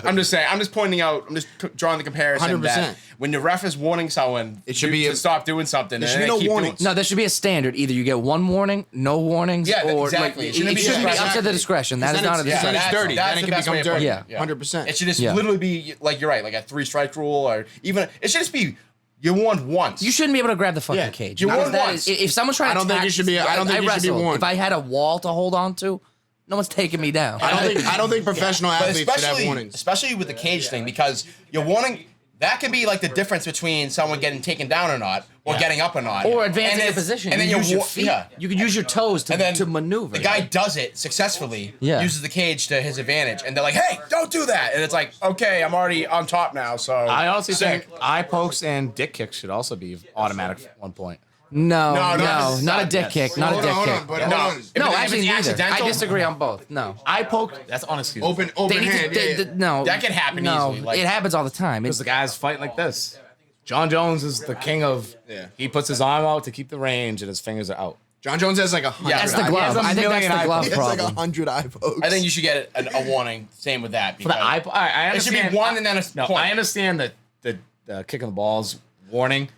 D: I'm just saying. I'm just pointing out. I'm just drawing the comparison
A: 100%.
D: that when the ref is warning someone,
A: It should be
D: to
A: a-
D: stop doing something.
A: there
D: and
A: should be
D: they
A: no
D: keep
A: warnings.
D: doing-
C: No, there should be a standard. Either you get 1 warning, no warnings,
D: Yeah,
C: or
D: exactly.
C: like,
D: It shouldn't be
C: up to
D: exactly.
C: the discretion. That is not a
A: Yeah,
C: discretion.
A: it's
D: that's-
A: dirty.
D: that's
A: Then it
D: the
A: can
D: best
A: become
D: way to put
A: dirty.
D: it.
C: Yeah.
A: 100%.
D: It should just
C: Yeah.
D: literally be like you're right, like a 3-strike rule, or even it should just be you warned once.
C: You shouldn't be able to grab the fucking
A: Yeah,
C: cage.
D: you
C: Because
D: warned
C: that
D: once.
C: is- if someone's trying
A: I don't
C: to
A: think it should be- I don't think it should be
C: wrestled.
A: warned.
C: If I had a wall to hold on to, no one's taking me down.
A: I don't think professional
D: But
A: athletes should have warnings.
D: especially with the cage thing, because you're warning. That can be like the difference between someone getting taken down or not, or getting up or not,
C: Or advancing
D: And
C: your
D: if-
C: position.
D: And then
C: you
D: you
C: use your
D: wa-
C: feet.
D: Yeah.
C: You can use your toes
D: And then
C: to maneuver.
D: The guy does it successfully.
C: Yeah.
D: Uses the cage to his advantage, and they're like, "Hey, don't do that!" And it's like, "Okay, I'm already on top now." So
B: I honestly
D: sick.
B: think eye pokes and dick kicks should also be automatic 1 point.
C: No,
D: No,
C: not a dick
B: yes.
C: kick. Not a
A: Hold
C: dick
A: on, hold
C: kick.
A: on, but
D: No.
A: hold on.
D: If
C: No,
D: it's
C: actually neither. I
D: accidental-
C: disagree on both. No.
B: Eye poke, that's unexcusable.
A: Open
C: They need
A: hand.
C: to,
A: Yeah, yeah.
C: no.
D: That can happen
C: no,
D: easily, like-
C: it happens all the time.
B: Because the guys fight like this. John Jones is the king of.
A: Yeah.
B: He puts his arm out to keep the range, and his fingers are out.
A: John Jones has like 100.
C: That's the
A: eye
C: glove.
B: has a
C: I think that's
B: million
C: the
B: eye
C: glove
A: pokes. He has like
C: problem.
A: 100 eye pokes.
D: I think you should get a warning. Same with that.
B: For the eye, I
D: It should be
B: understand.
D: one and then a
B: No,
D: point.
B: I understand that the kick of the balls warning.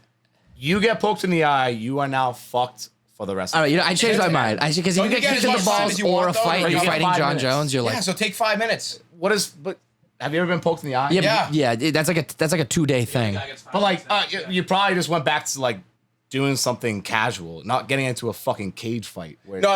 B: You get poked in the eye, you are now fucked for the rest.
C: All
B: of
C: right, I changed my
D: Can't
C: mind. Because if
D: Don't
C: you
D: you
C: get
D: get
C: kicked
D: as
C: in the
D: much time
C: balls
D: as you
C: or
D: want,
C: a
D: though,
C: fight,
D: or
C: and
D: you
C: you're
D: get
C: fighting
B: 5
C: John
B: minutes?
C: Jones, you're like,
D: Yeah, so take 5 minutes.
B: What is? But have you ever been poked in the eye?
C: yeah, that's like a 2-day thing.
B: But like, you probably just went back to like doing something casual, not getting into a fucking cage fight. Where
D: No,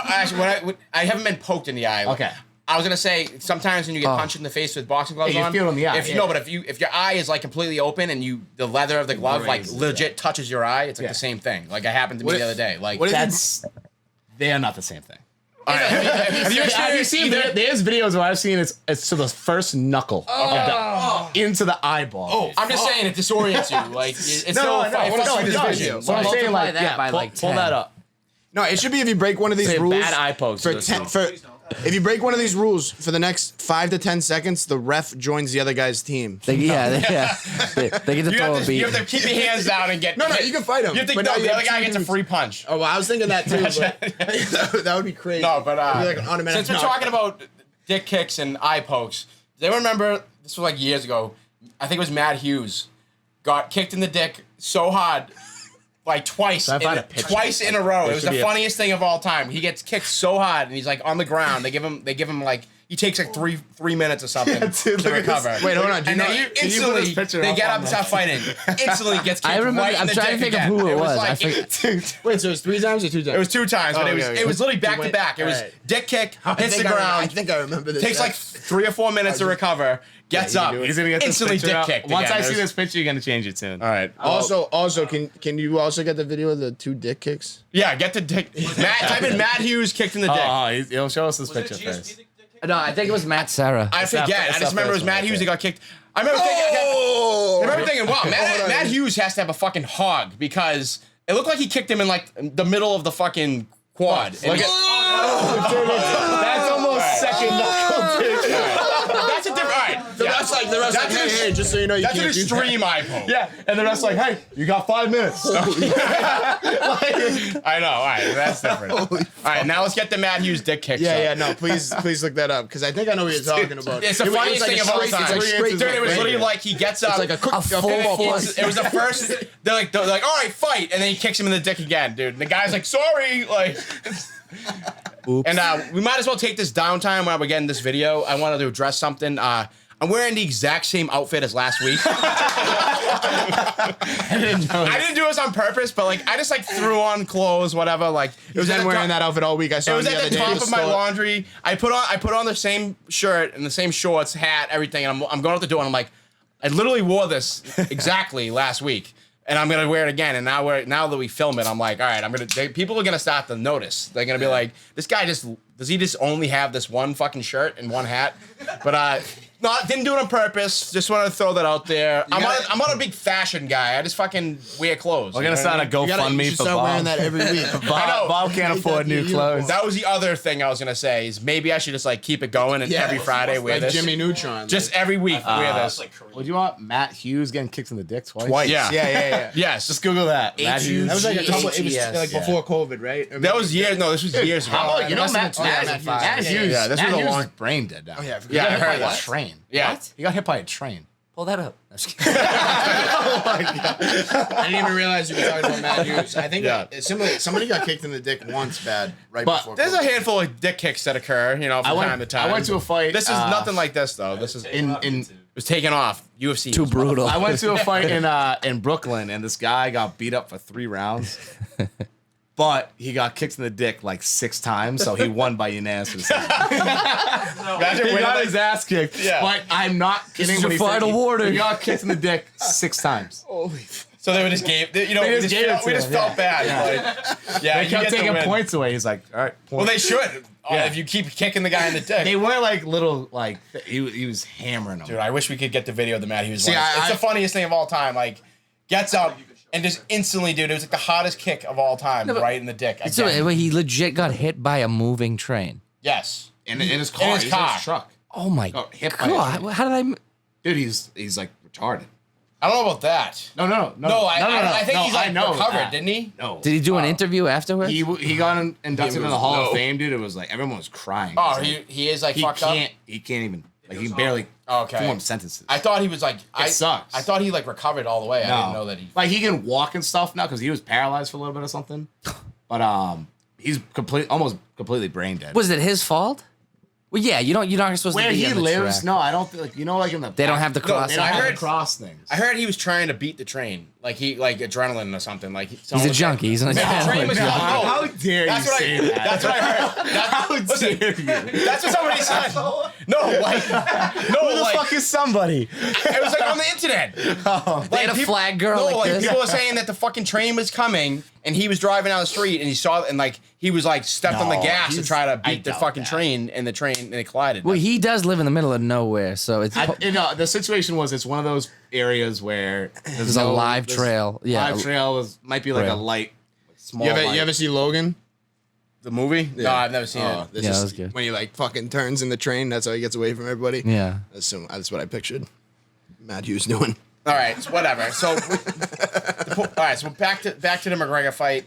D: actually, I haven't been poked in the eye.
B: Okay.
D: I was gonna say sometimes when you get
C: Oh.
D: punched in the face with boxing gloves
B: Yeah, you
D: on,
B: feel it in the eye,
D: If
B: yeah.
D: no, but if your eye is like completely open and the leather of the glove like
B: Grazes,
D: legit touches your eye, it's like
B: Yeah.
D: the same thing. Like it happened to me
A: What
D: the
A: if-
D: other day. Like
A: what if-
B: that's they're not the same thing.
D: have you
B: Have you seen there's videos where I've seen it's to the first knuckle of the, into the eyeball.
A: Oh,
D: I'm just saying it disorients you. Like it's
B: no,
D: still
B: no,
D: it
B: no,
D: fucks
B: no,
D: with
B: it
D: his
B: does.
D: vision.
B: So I'm
C: Multiply
B: saying like,
C: that
B: yeah,
C: by,
B: pull,
C: like,
B: pull
C: 10.
B: that up.
A: No, it should be if you break one of these
B: Say
A: rules.
B: bad eye pokes
A: for
B: this
A: 10,
B: one.
A: for if you break one of these rules for the next 5 to 10 seconds, the ref joins the other guy's team.
C: They get to
D: You
C: throw a
D: have,
C: beat.
D: you have to keep your hands down and get.
A: No, you can fight him.
D: You think
A: but
D: no,
A: now
D: the
A: you
D: other
A: have
D: guy
A: two
D: gets a
A: dudes.
D: free punch.
A: Oh, well, I was thinking that too. But that would be crazy.
D: No, but
A: It'd be like an automatic
D: since we're
A: knockout.
D: talking about dick kicks and eye pokes, does anyone remember this was like years ago? I think it was Matt Hughes got kicked in the dick so hard, like twice,
B: I find a picture?
D: twice in a row.
B: There
D: It was
B: should
D: the
B: be a-
D: funniest thing of all time. He gets kicked so hard, and he's like on the ground. They give him like he takes like three minutes or something
B: dude,
D: to
B: look at
D: recover.
B: this.
A: Wait, hold on. Do you
D: And
A: know?
D: then
B: Can you put
D: instantly
B: this picture
D: they
B: up
D: get
B: on
D: up and start fighting. Instantly gets kicked
C: I remember.
D: right in
C: I'm
D: the
C: trying to
D: dick
C: think of
D: again.
C: who it was.
D: Like,
C: I forget.
A: Wait, so it was 3 times or 2 times?
D: it was 2 times, but
A: Oh,
D: it was
A: okay,
D: it
A: okay.
D: was literally back to
A: went-
D: back. It was
A: alright.
D: dick kick,
A: I
D: hits the
A: think I
D: ground.
A: think I remember this.
D: Takes like 3 or 4 minutes to recover. Gets
A: you can
D: up.
A: do it.
B: He's gonna get this
D: Instantly
B: picture
D: dick
B: up.
D: kicked.
B: Once
D: again.
B: I see
D: It was-
B: this picture, you're gonna change it soon.
D: All right.
A: Also, can you also get the video of the 2 dick kicks?
D: Yeah, get the dick. Type in Matt Hughes kicked in the dick.
B: He'll show us this picture first.
C: No, I think it was Matt Serra.
D: I forget.
B: not-
D: I
B: it's
D: just
B: not
D: remember it was
B: first
D: Matt
B: one,
D: Hughes
B: okay.
D: that got kicked. I remember thinking,
A: Oh!
D: I remember thinking, wow,
A: Hold on.
D: Matt Hughes has to have a fucking hog because it looked like he kicked him in like the middle of the fucking quad. And
B: Look at that's almost second knuckle, dude.
D: that's a different. All right.
A: The
D: Yeah.
A: ref ref's like, hey, just so you know, you
D: That's
A: can't
D: an
A: do
D: extreme eye poke.
B: Yeah, and the ref's like, hey, you got 5 minutes.
D: I know. All right, that's different. All right, now let's get the Matt Hughes dick kicks.
A: Yeah, no, please look that up because I think I know what you're talking about.
D: It's the funniest thing of all time.
A: It's like straight
D: Dude, it was literally like he gets up.
A: It's like a quick
C: full
A: puss.
D: It was the first. They're like, all right, fight, and then he kicks him in the dick again, dude. And the guy's like, sorry, like.
C: Oops.
D: And we might as well take this downtime while we're getting this video. I wanted to address something. I'm wearing the exact same outfit as last week. I didn't do this on purpose, but like I just like threw on clothes, whatever. Like
A: It was wearing that outfit all week. I saw
D: it was
A: him the
D: at
A: other
D: the
A: day.
D: top of my laundry. I put on the same shirt and the same shorts, hat, everything. And I'm going out the door and I'm like, I literally wore this exactly last week. And I'm gonna wear it again. And now that we film it, I'm like, all right, people are gonna start to notice. They're gonna be like, this guy does he just only have this one fucking shirt and one hat? But no, didn't do it on purpose. Just wanted to throw that out there. I'm not a big fashion guy. I just fucking wear clothes.
B: We're gonna start a
A: You
B: GoFundMe
A: should
B: for
A: start wearing
B: Bob.
A: that every week.
B: Bob can't afford new clothes.
D: That was the other thing I was gonna say is maybe I should just like keep it going and every Friday wear
A: like
D: this.
A: Jimmy Neutron.
D: Just every week wear this.
B: What do you want? Matt Hughes getting kicked in the dick twice?
A: twice.
D: Yeah.
A: Yeah.
D: Yes.
B: Just Google that. Matt Hughes.
A: That was like a couple. It was
C: Yes.
A: like before COVID, right? Or
D: That
A: maybe-
D: was years. No, this was years ago.
B: Oh, you know
C: Matt
B: Matt Hughes.
D: Yeah, this
B: Matt
D: was a
B: Hughes
D: long-
B: is brain dead now.
A: Oh yeah. I forgot.
D: Yeah, I
B: He got
D: heard
B: hit by
D: that.
B: a train.
D: Yeah.
C: What?
B: He got hit by a train.
C: Pull that up. I'm just kidding.
A: I didn't even realize you were talking about Matt Hughes. I think
D: Yeah.
A: somebody got kicked in the dick once bad right
B: But
A: before.
D: There's a
A: COVID.
D: handful of dick kicks that occur, from time to time.
B: I went to a fight.
D: This is nothing like this though. This is
B: in
D: was taken off. UFC
C: Too
D: was-
C: brutal.
B: I went to a fight in Brooklyn, and this guy got beat up for 3 rounds. But he got kicked in the dick like 6 times, so he won by unanimous decision.
D: Imagine
B: He
D: winning
B: got
D: like-
B: his ass kicked.
D: Yeah.
B: But I'm not kidding.
C: is
B: when
C: your
B: he said
C: final warning.
B: He got kicked in the dick 6 times.
D: So they just gave, we
B: just gave it to
D: just
B: him,
D: felt bad. Yeah,
B: They
D: you
B: kept
D: get the
B: taking
D: win.
B: points away. He's like, all right,
D: Well,
B: point.
D: they should.
B: Yeah.
D: If you keep kicking the guy in the dick.
B: They weren't like little, like, he was hammering them.
D: Dude, I wish we could get the video of the Matt Hughes
A: See,
D: one. It's
A: I-
D: the funniest thing of all time. Like, gets up and just instantly, dude, it was like the hottest kick of all time,
C: but-
D: right in the dick.
C: So
D: Again.
C: he legit got hit by a moving train.
D: Yes.
B: in his car.
D: In his
B: He's
D: car.
B: his truck.
C: Oh my
B: Got hit by a
C: god!
B: train.
C: How did I?
B: Dude, he's like retarded.
D: I don't know about that.
B: No.
D: I think he's like
B: I know
D: recovered,
B: that.
D: didn't he?
B: No.
C: Did he do an interview afterwards?
B: He got inducted
A: He
B: in
A: was
B: the Hall
A: low.
B: of Fame, dude. It was like everyone was crying.
D: Oh,
B: He's like,
D: he is like
B: he
D: fucked
B: can't.
D: up.
B: He can't even. Like he can barely
D: Okay.
B: form sentences.
D: I thought he was like. It
B: sucks.
D: I thought he like recovered all the way. I didn't know that he.
B: like he can walk and stuff now because he was paralyzed for a little bit or something. But he's almost completely brain dead.
C: Was it his fault? Well, yeah. You're not supposed
B: Where
C: to be
B: he
C: on the
B: lives?
C: track.
B: No, I don't think. Like, like in the
C: They don't have the cross.
B: They don't
D: I
B: have
D: heard-
B: the cross things.
D: I heard he was trying to beat the train, like adrenaline or something. Like
C: He's a junkie. He's an
D: The train was
C: adrenaline junkie.
B: How dare
D: That's
B: you
D: what
B: say
D: I.
B: that?
D: That's what I heard.
B: How
D: listen,
B: dare you?
D: That's what somebody said. No, like, no,
B: Who the
D: like,
B: fuck is somebody?
D: it was like on the internet.
C: They had a flag girl
D: No,
C: like
D: like
C: this.
D: people were saying that the fucking train was coming, and he was driving down the street, and he saw it, and like he was like stepped on the
B: No,
D: gas to
B: he's-
D: try to
B: I
D: beat the
B: doubt
D: fucking
B: that.
D: train, and they collided.
C: Well, he does live in the middle of nowhere, so it's
B: The situation was it's one of those areas where
C: there's a live trail. Yeah,
B: live trail might be like
C: Trail.
B: a light, small.
A: You
B: light.
A: ever see Logan?
D: the movie? No, I've never seen it.
A: This
C: Yeah,
A: is
C: that was good.
A: when he like fucking turns in the train. That's how he gets away from everybody.
C: yeah.
A: That's what I pictured. Matt Hughes doing.
D: All right, so whatever. So, all right, so back to the McGregor fight.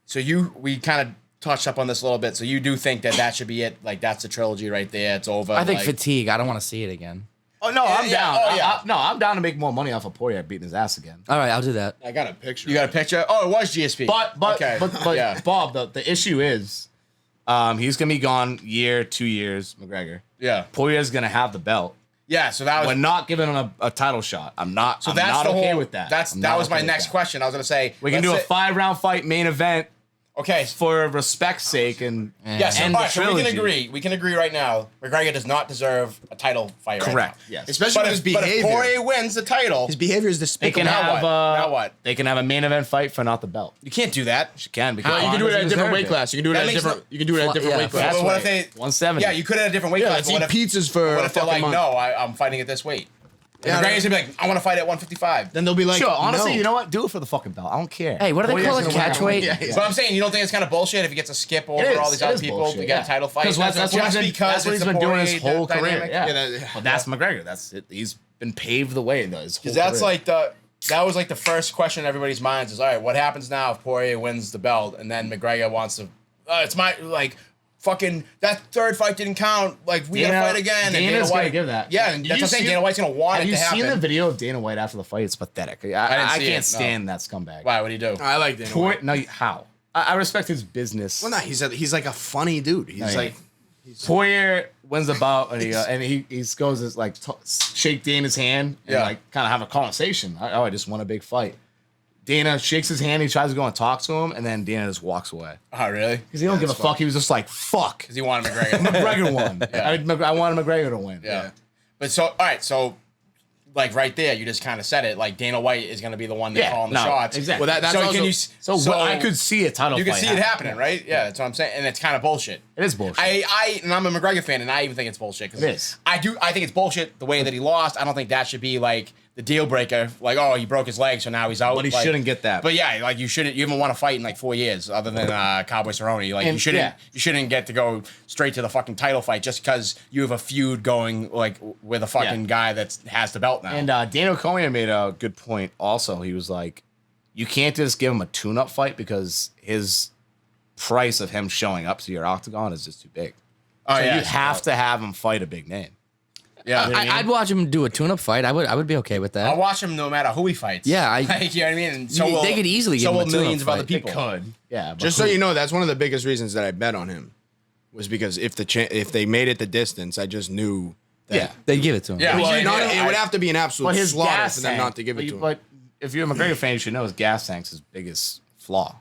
D: So we kind of touched up on this a little bit. So you do think that should be it? Like that's the trilogy right there. It's over.
C: I think
D: like,
C: fatigue. I don't want to see it again.
B: Oh no, I'm
D: Yeah,
B: down.
D: oh, yeah.
B: I'm down to make more money off of Poirier beating his ass again.
C: All right, I'll do that.
A: I got a picture.
D: You got a picture? Oh, it was GSP.
B: But
D: okay. yeah.
B: Bob, the issue is, he's gonna be gone 2 years. McGregor.
D: Yeah.
B: Poirier's gonna have the belt.
D: Yeah. So that was.
B: We're not giving him a title shot. I'm not.
D: so
B: I'm
D: that's
B: not
D: the
B: okay
D: whole.
B: with that.
D: That was my next question. I was gonna say
B: We can do a 5-round fight main event
D: Okay.
B: for respect's sake and
D: Yes.
B: and
D: all
B: the
D: right, so we can
B: trilogy.
D: agree. We can agree right now. McGregor does not deserve a title fight. Right
B: Correct.
D: now.
B: Yes.
A: Especially with his
D: But if
A: behavior.
D: Poirier wins the title,
A: His behavior is
B: They
A: despicable.
B: can
D: Now
B: have
D: what? Now what?
B: They can have a main event fight for not the belt.
D: you can't do that.
B: She can because
A: You can do it at a
C: Conor
A: different weight
C: deserved it.
A: class. You can do it
D: That
A: at a
D: makes
A: different.
D: no-
A: You can do it at a different
C: Yeah,
A: weight class.
D: But what if
B: weight.
D: they?
B: 170.
D: Yeah, you could at a different weight
A: Yeah,
D: class.
A: let's
D: but
A: eat
D: what if,
A: pizzas for
D: what
A: a
D: if they're
A: fucking
D: like,
A: month.
D: no, I'm fighting at this weight? And McGregor's gonna be like, I want to fight at 155.
A: Then they'll be like,
B: Sure, honestly,
A: no.
B: you know what? Do it for the fucking belt. I don't care.
C: Hey, what do they call it? Catchweight?
A: Yeah.
D: But I'm saying, you don't think it's kind of bullshit if he gets a skip over all these other people to get a title fight?
B: That's what he's been doing his whole career.
D: dynamic?
B: Yeah, well, that's McGregor. That's it. He's been paved the way.
D: Because that's like that was like the first question in everybody's minds is, all right, what happens now if Poirier wins the belt and then McGregor wants to, it's my, like, fucking, that third fight didn't count. Like, we gotta fight again.
B: Dana's gonna give that.
D: Yeah, and that's the thing. Dana White's gonna want it to happen.
B: Have you seen the video of Dana White after the fight? It's pathetic. I can't stand that scumbag.
D: Why? What'd he do?
A: I like Dana White.
B: No, how? I respect his business.
A: Well, no, he's like a funny dude. He's like...
B: Poirier wins the bout and he goes to like shake Dana's hand and like kind of have a conversation. I just won a big fight. Dana shakes his hand. He tries to go and talk to him, and then Dana just walks away.
D: Oh, really?
B: Because he don't give a fuck. He was just like, fuck.
D: Because he wanted McGregor.
B: McGregor won. I wanted McGregor to win.
D: Yeah. But so, all right, so like right there, you just kind of said it. Like Dana White is going to be the one that's calling the shots.
B: Exactly.
A: Well, that's
D: so
A: also,
B: I could see a title
D: you
B: fight.
D: can see it happening, right? Yeah, that's what I'm saying. And it's kind of bullshit.
B: It is bullshit.
D: And I'm a McGregor fan, and I even think it's bullshit.
B: It is.
D: I think it's bullshit the way that he lost. I don't think that should be like the deal breaker. Like, oh, he broke his leg, so now he's out.
B: But he shouldn't get that.
D: But yeah, like you shouldn't. You haven't won a fight in like 4 years, other than Cowboy Cerrone. Like you shouldn't get to go straight to the fucking title fight just because you have a feud going like with a fucking guy that has the belt now.
B: And Daniel Cormier made a good point. Also, he was like, you can't just give him a tune-up fight because his price of him showing up to your octagon is just too big.
D: Oh,
B: so
D: yeah,
B: you have to have him fight a big name.
D: Yeah,
C: I'd watch him do a tune-up fight. I would be okay with that.
D: I'll watch him no matter who he fights.
C: Yeah,
D: like, you know what I mean. And so
C: they could easily give him a tune-up
D: millions of other
C: fight.
D: people.
B: They could, yeah. But
A: just so you know, that's one of the biggest reasons that I bet on him was because if they made it the distance, I just knew that
C: They'd give it to him.
D: Yeah, well,
A: it would have to be an absolute
B: his
A: slaughter
B: gas
A: for them
B: tank,
A: not to give it to him.
B: But if you're a McGregor fan, you should know his gas tank's his biggest flaw.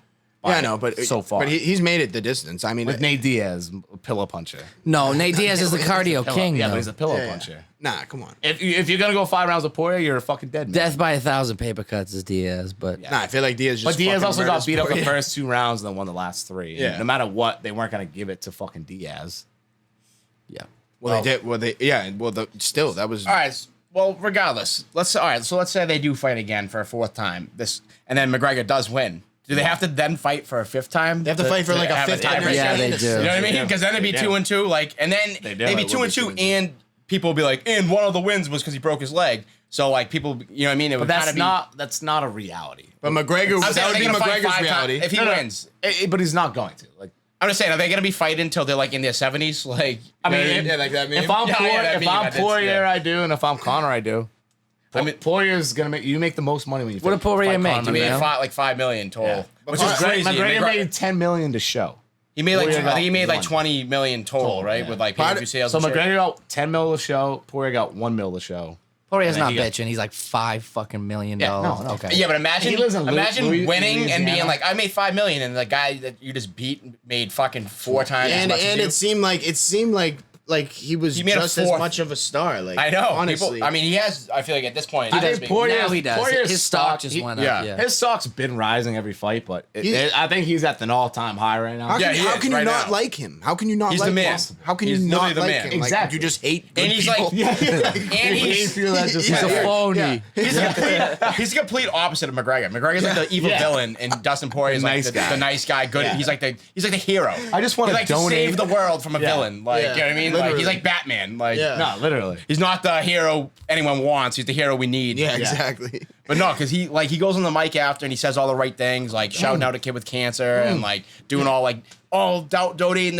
A: Yeah, I know, but
B: so far.
A: but he's made it the distance. I mean,
B: With Nate Diaz, a pillow puncher.
C: No, Nate Diaz is the cardio king.
B: Yeah,
C: though.
B: but he's a pillow puncher.
A: nah, come on.
B: If you're gonna go 5 rounds with Poirier, you're a fucking dead man.
C: Death by 1,000 paper cuts is Diaz, but
A: Nah, I feel like Diaz just.
B: But Diaz
A: fucking
B: also got
A: murders
B: beat up the
A: Poirier.
B: first 2 rounds and then won the last 3.
A: Yeah.
B: And no matter what, they weren't gonna give it to fucking Diaz.
C: yeah.
A: Well, they did. Well, still that was.
D: All right. Well, regardless, let's say they do fight again for a 4th time. And then McGregor does win. Do they have to then fight for a 5th time?
A: They have to fight for like a
D: have
A: 5th
D: tiebreaker?
A: time.
C: Yeah, they do.
D: You know what I mean?
B: Yeah.
D: Because then it'd be 2-2. Like, and then
B: They do.
D: they'd be
B: It would be
D: 2-2, and people would be like, and one of the wins was because he broke his leg. So like people, you know what I mean? It would
B: But
D: kind of
B: that's not a reality.
A: But McGregor,
D: I'm saying,
A: that would
D: are they
A: be
D: gonna fight
A: McGregor's
D: 5
A: reality.
D: times? If he wins.
B: But he's not going to. Like,
D: I'm just saying, are they going to be fighting until they're like in their 70s? Like,
B: I mean,
A: Yeah, like that meme.
B: if I'm
D: that meme, that's-
B: Poirier,
D: yeah.
B: I do, and if I'm Conor, I do. I mean, Poirier's gonna make you make the most money when you.
C: What did Poirier
B: fight
C: make?
B: Conor
D: he made
C: Yeah.
D: like $5 million total,
B: Yeah.
D: which is crazy.
B: McGregor made $10 million to show.
D: He made like
B: Poirier
D: I think he made like
B: got
D: 20 million total, right?
B: yeah.
D: With like
A: Part-
D: pay-per-view sales.
B: So
D: and shit.
B: McGregor got $10 million to show. Poirier got $1 million to show.
C: Poirier's
B: And then
C: not
B: he got-
C: bitching. He's like $5 million.
B: no,
C: Okay.
D: Yeah, but imagine
B: He lives in
D: winning and
B: Louisiana.
D: being like, I made $5 million, and the guy that you just beat made fucking 4 times as
A: and
D: much as you.
A: it seemed like he was
D: He made a
A: just as
D: 4th.
A: much of a star. Like
D: I know.
A: honestly.
D: People, I mean, he has. I feel like at this point,
B: I
D: he does
B: think
D: be-
C: Now he does.
B: Poirier's
C: His stock just went up. Yeah.
B: His stock's been rising every fight, but I think he's at an all-time high right now.
A: how
D: Yeah,
A: can,
D: he
A: how
D: is
A: can you
D: right
A: not
D: now.
A: like him? How can you not
D: He's
A: like
D: the man.
A: him? How can
D: He's
A: you
D: literally
A: not
D: the
A: like
D: man.
A: him? Like,
B: Exactly.
A: you just hate good
D: And he's
A: people.
D: like, and
B: He feel that just
C: He's a
B: like-
C: phony.
D: he's the complete opposite of McGregor. McGregor's like the evil villain, and Dustin Poirier is like
B: Nice guy.
D: the nice guy. Good.
B: Yeah.
D: He's like the hero.
B: I just wanna
D: He like to
B: donate-
D: save the world from a villain. Like
A: Yeah.
D: you know what I mean? Like
A: Literally.
D: he's like Batman. Like
A: Yeah.
B: No, literally.
D: he's not the hero anyone wants. He's the hero we need.
A: Yeah, exactly.
D: But no, because he goes on the mic after and he says all the right things, like shouting out a kid with cancer and like doing all like donating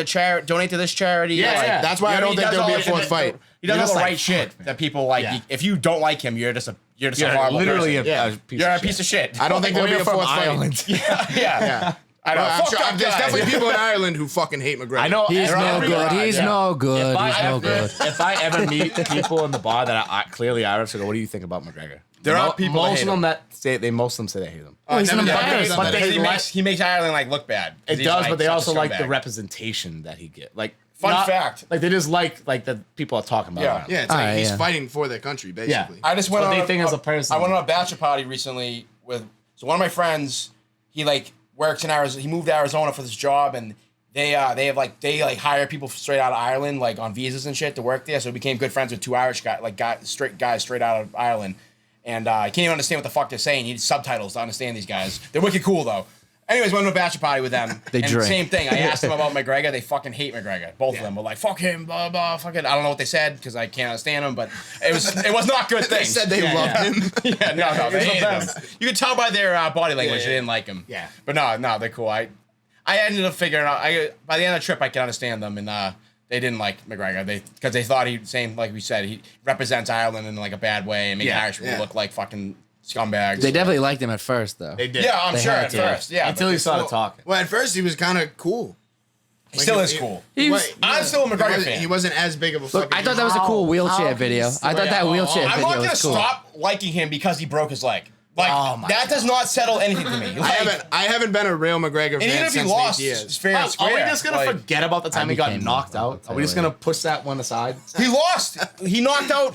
D: donate to this charity.
B: Yeah,
D: like,
B: yeah.
A: That's why I don't think there'll be a 4th fight.
D: He does
B: You're
D: all the
B: just
D: right
B: like,
D: shit
B: fuck, man.
D: that people like.
B: Yeah.
D: If you don't like him, you're just a
B: You're
D: horrible
B: literally
D: person.
B: a
A: Yeah.
B: piece
D: You're
B: of
D: a piece of shit.
A: I don't think there'll be a
B: From
A: 4th fight.
B: Ireland.
D: yeah. I know.
A: Well, I'm
D: Fuck
A: sure
D: that
A: there's
D: guy.
A: definitely people in Ireland who fucking hate McGregor.
B: I know.
C: He's
B: if
C: no
B: every-
C: good. He's
B: yeah.
C: no good.
B: If I
C: He's no
B: ever-
C: good.
B: If I ever meet people in the bar that are clearly Irish, I go, "What do you think about McGregor?"
D: There are people that
B: Most
D: hate
B: of them
D: him.
B: that say most of them say they hate him.
C: He's an
A: never-
C: embarrassment.
B: But they like-
D: he makes Ireland like look bad.
B: It
D: He's,
B: does,
D: like,
B: but they
D: such a
B: also like the
D: scumbag.
B: representation that he get. Like
D: Fun fact.
B: like they just like the people are talking about.
D: Yeah.
B: him.
A: Yeah, it's like
C: Alright,
A: he's
C: yeah.
A: fighting for their country, basically.
D: I just went
B: What
D: on
B: they think as a person.
D: I went on a bachelor party recently with one of my friends. He like works in Arizona. He moved to Arizona for this job, and they hire people straight out of Ireland, like on visas and shit, to work there. So he became good friends with two Irish guys, straight out of Ireland. And I can't even understand what the fuck they're saying. You need subtitles to understand these guys. They're wicked cool though. Anyways, went to a bachelor party with them.
C: They
D: and
C: drink.
D: same thing. I asked them about McGregor. They fucking hate McGregor. Both of them were like, "Fuck him, blah blah." Fucking, I don't know what they said because I can't understand them. But it was not good things.
A: They said they loved him.
D: Yeah, no, they hated him. You could tell by their body language they didn't like him.
B: Yeah.
D: But no, they're cool. I ended up figuring out. By the end of the trip, I could understand them, and they didn't like McGregor. Because they thought like we said, he represents Ireland in like a bad way and making Irish people look like fucking scumbags.
C: They definitely liked him at first, though.
B: They did.
D: Yeah, I'm
C: They
D: sure
C: had
D: at
C: to.
D: first. Yeah,
B: Until he started talking.
A: Well, at first he was kind of cool.
D: he still is cool.
C: He was-
A: Wait,
D: I'm still a McGregor fan.
A: He wasn't as big of a fucking.
C: I thought that was a cool wheelchair video. I thought that wheelchair
D: I'm
C: video
D: not gonna
C: was cool.
D: stop liking him because he broke his leg. Like
B: Oh my
D: that does not settle anything for me. Like,
A: I haven't been a real McGregor
D: and even
A: fan
D: if he
A: since
D: lost,
A: 8
D: it's
A: years.
D: fair and
B: Are
D: square.
B: we just gonna
D: Like,
B: forget about the time he got
C: became
B: knocked
C: one.
B: out? Are we just gonna push that one aside?
D: He lost. He knocked out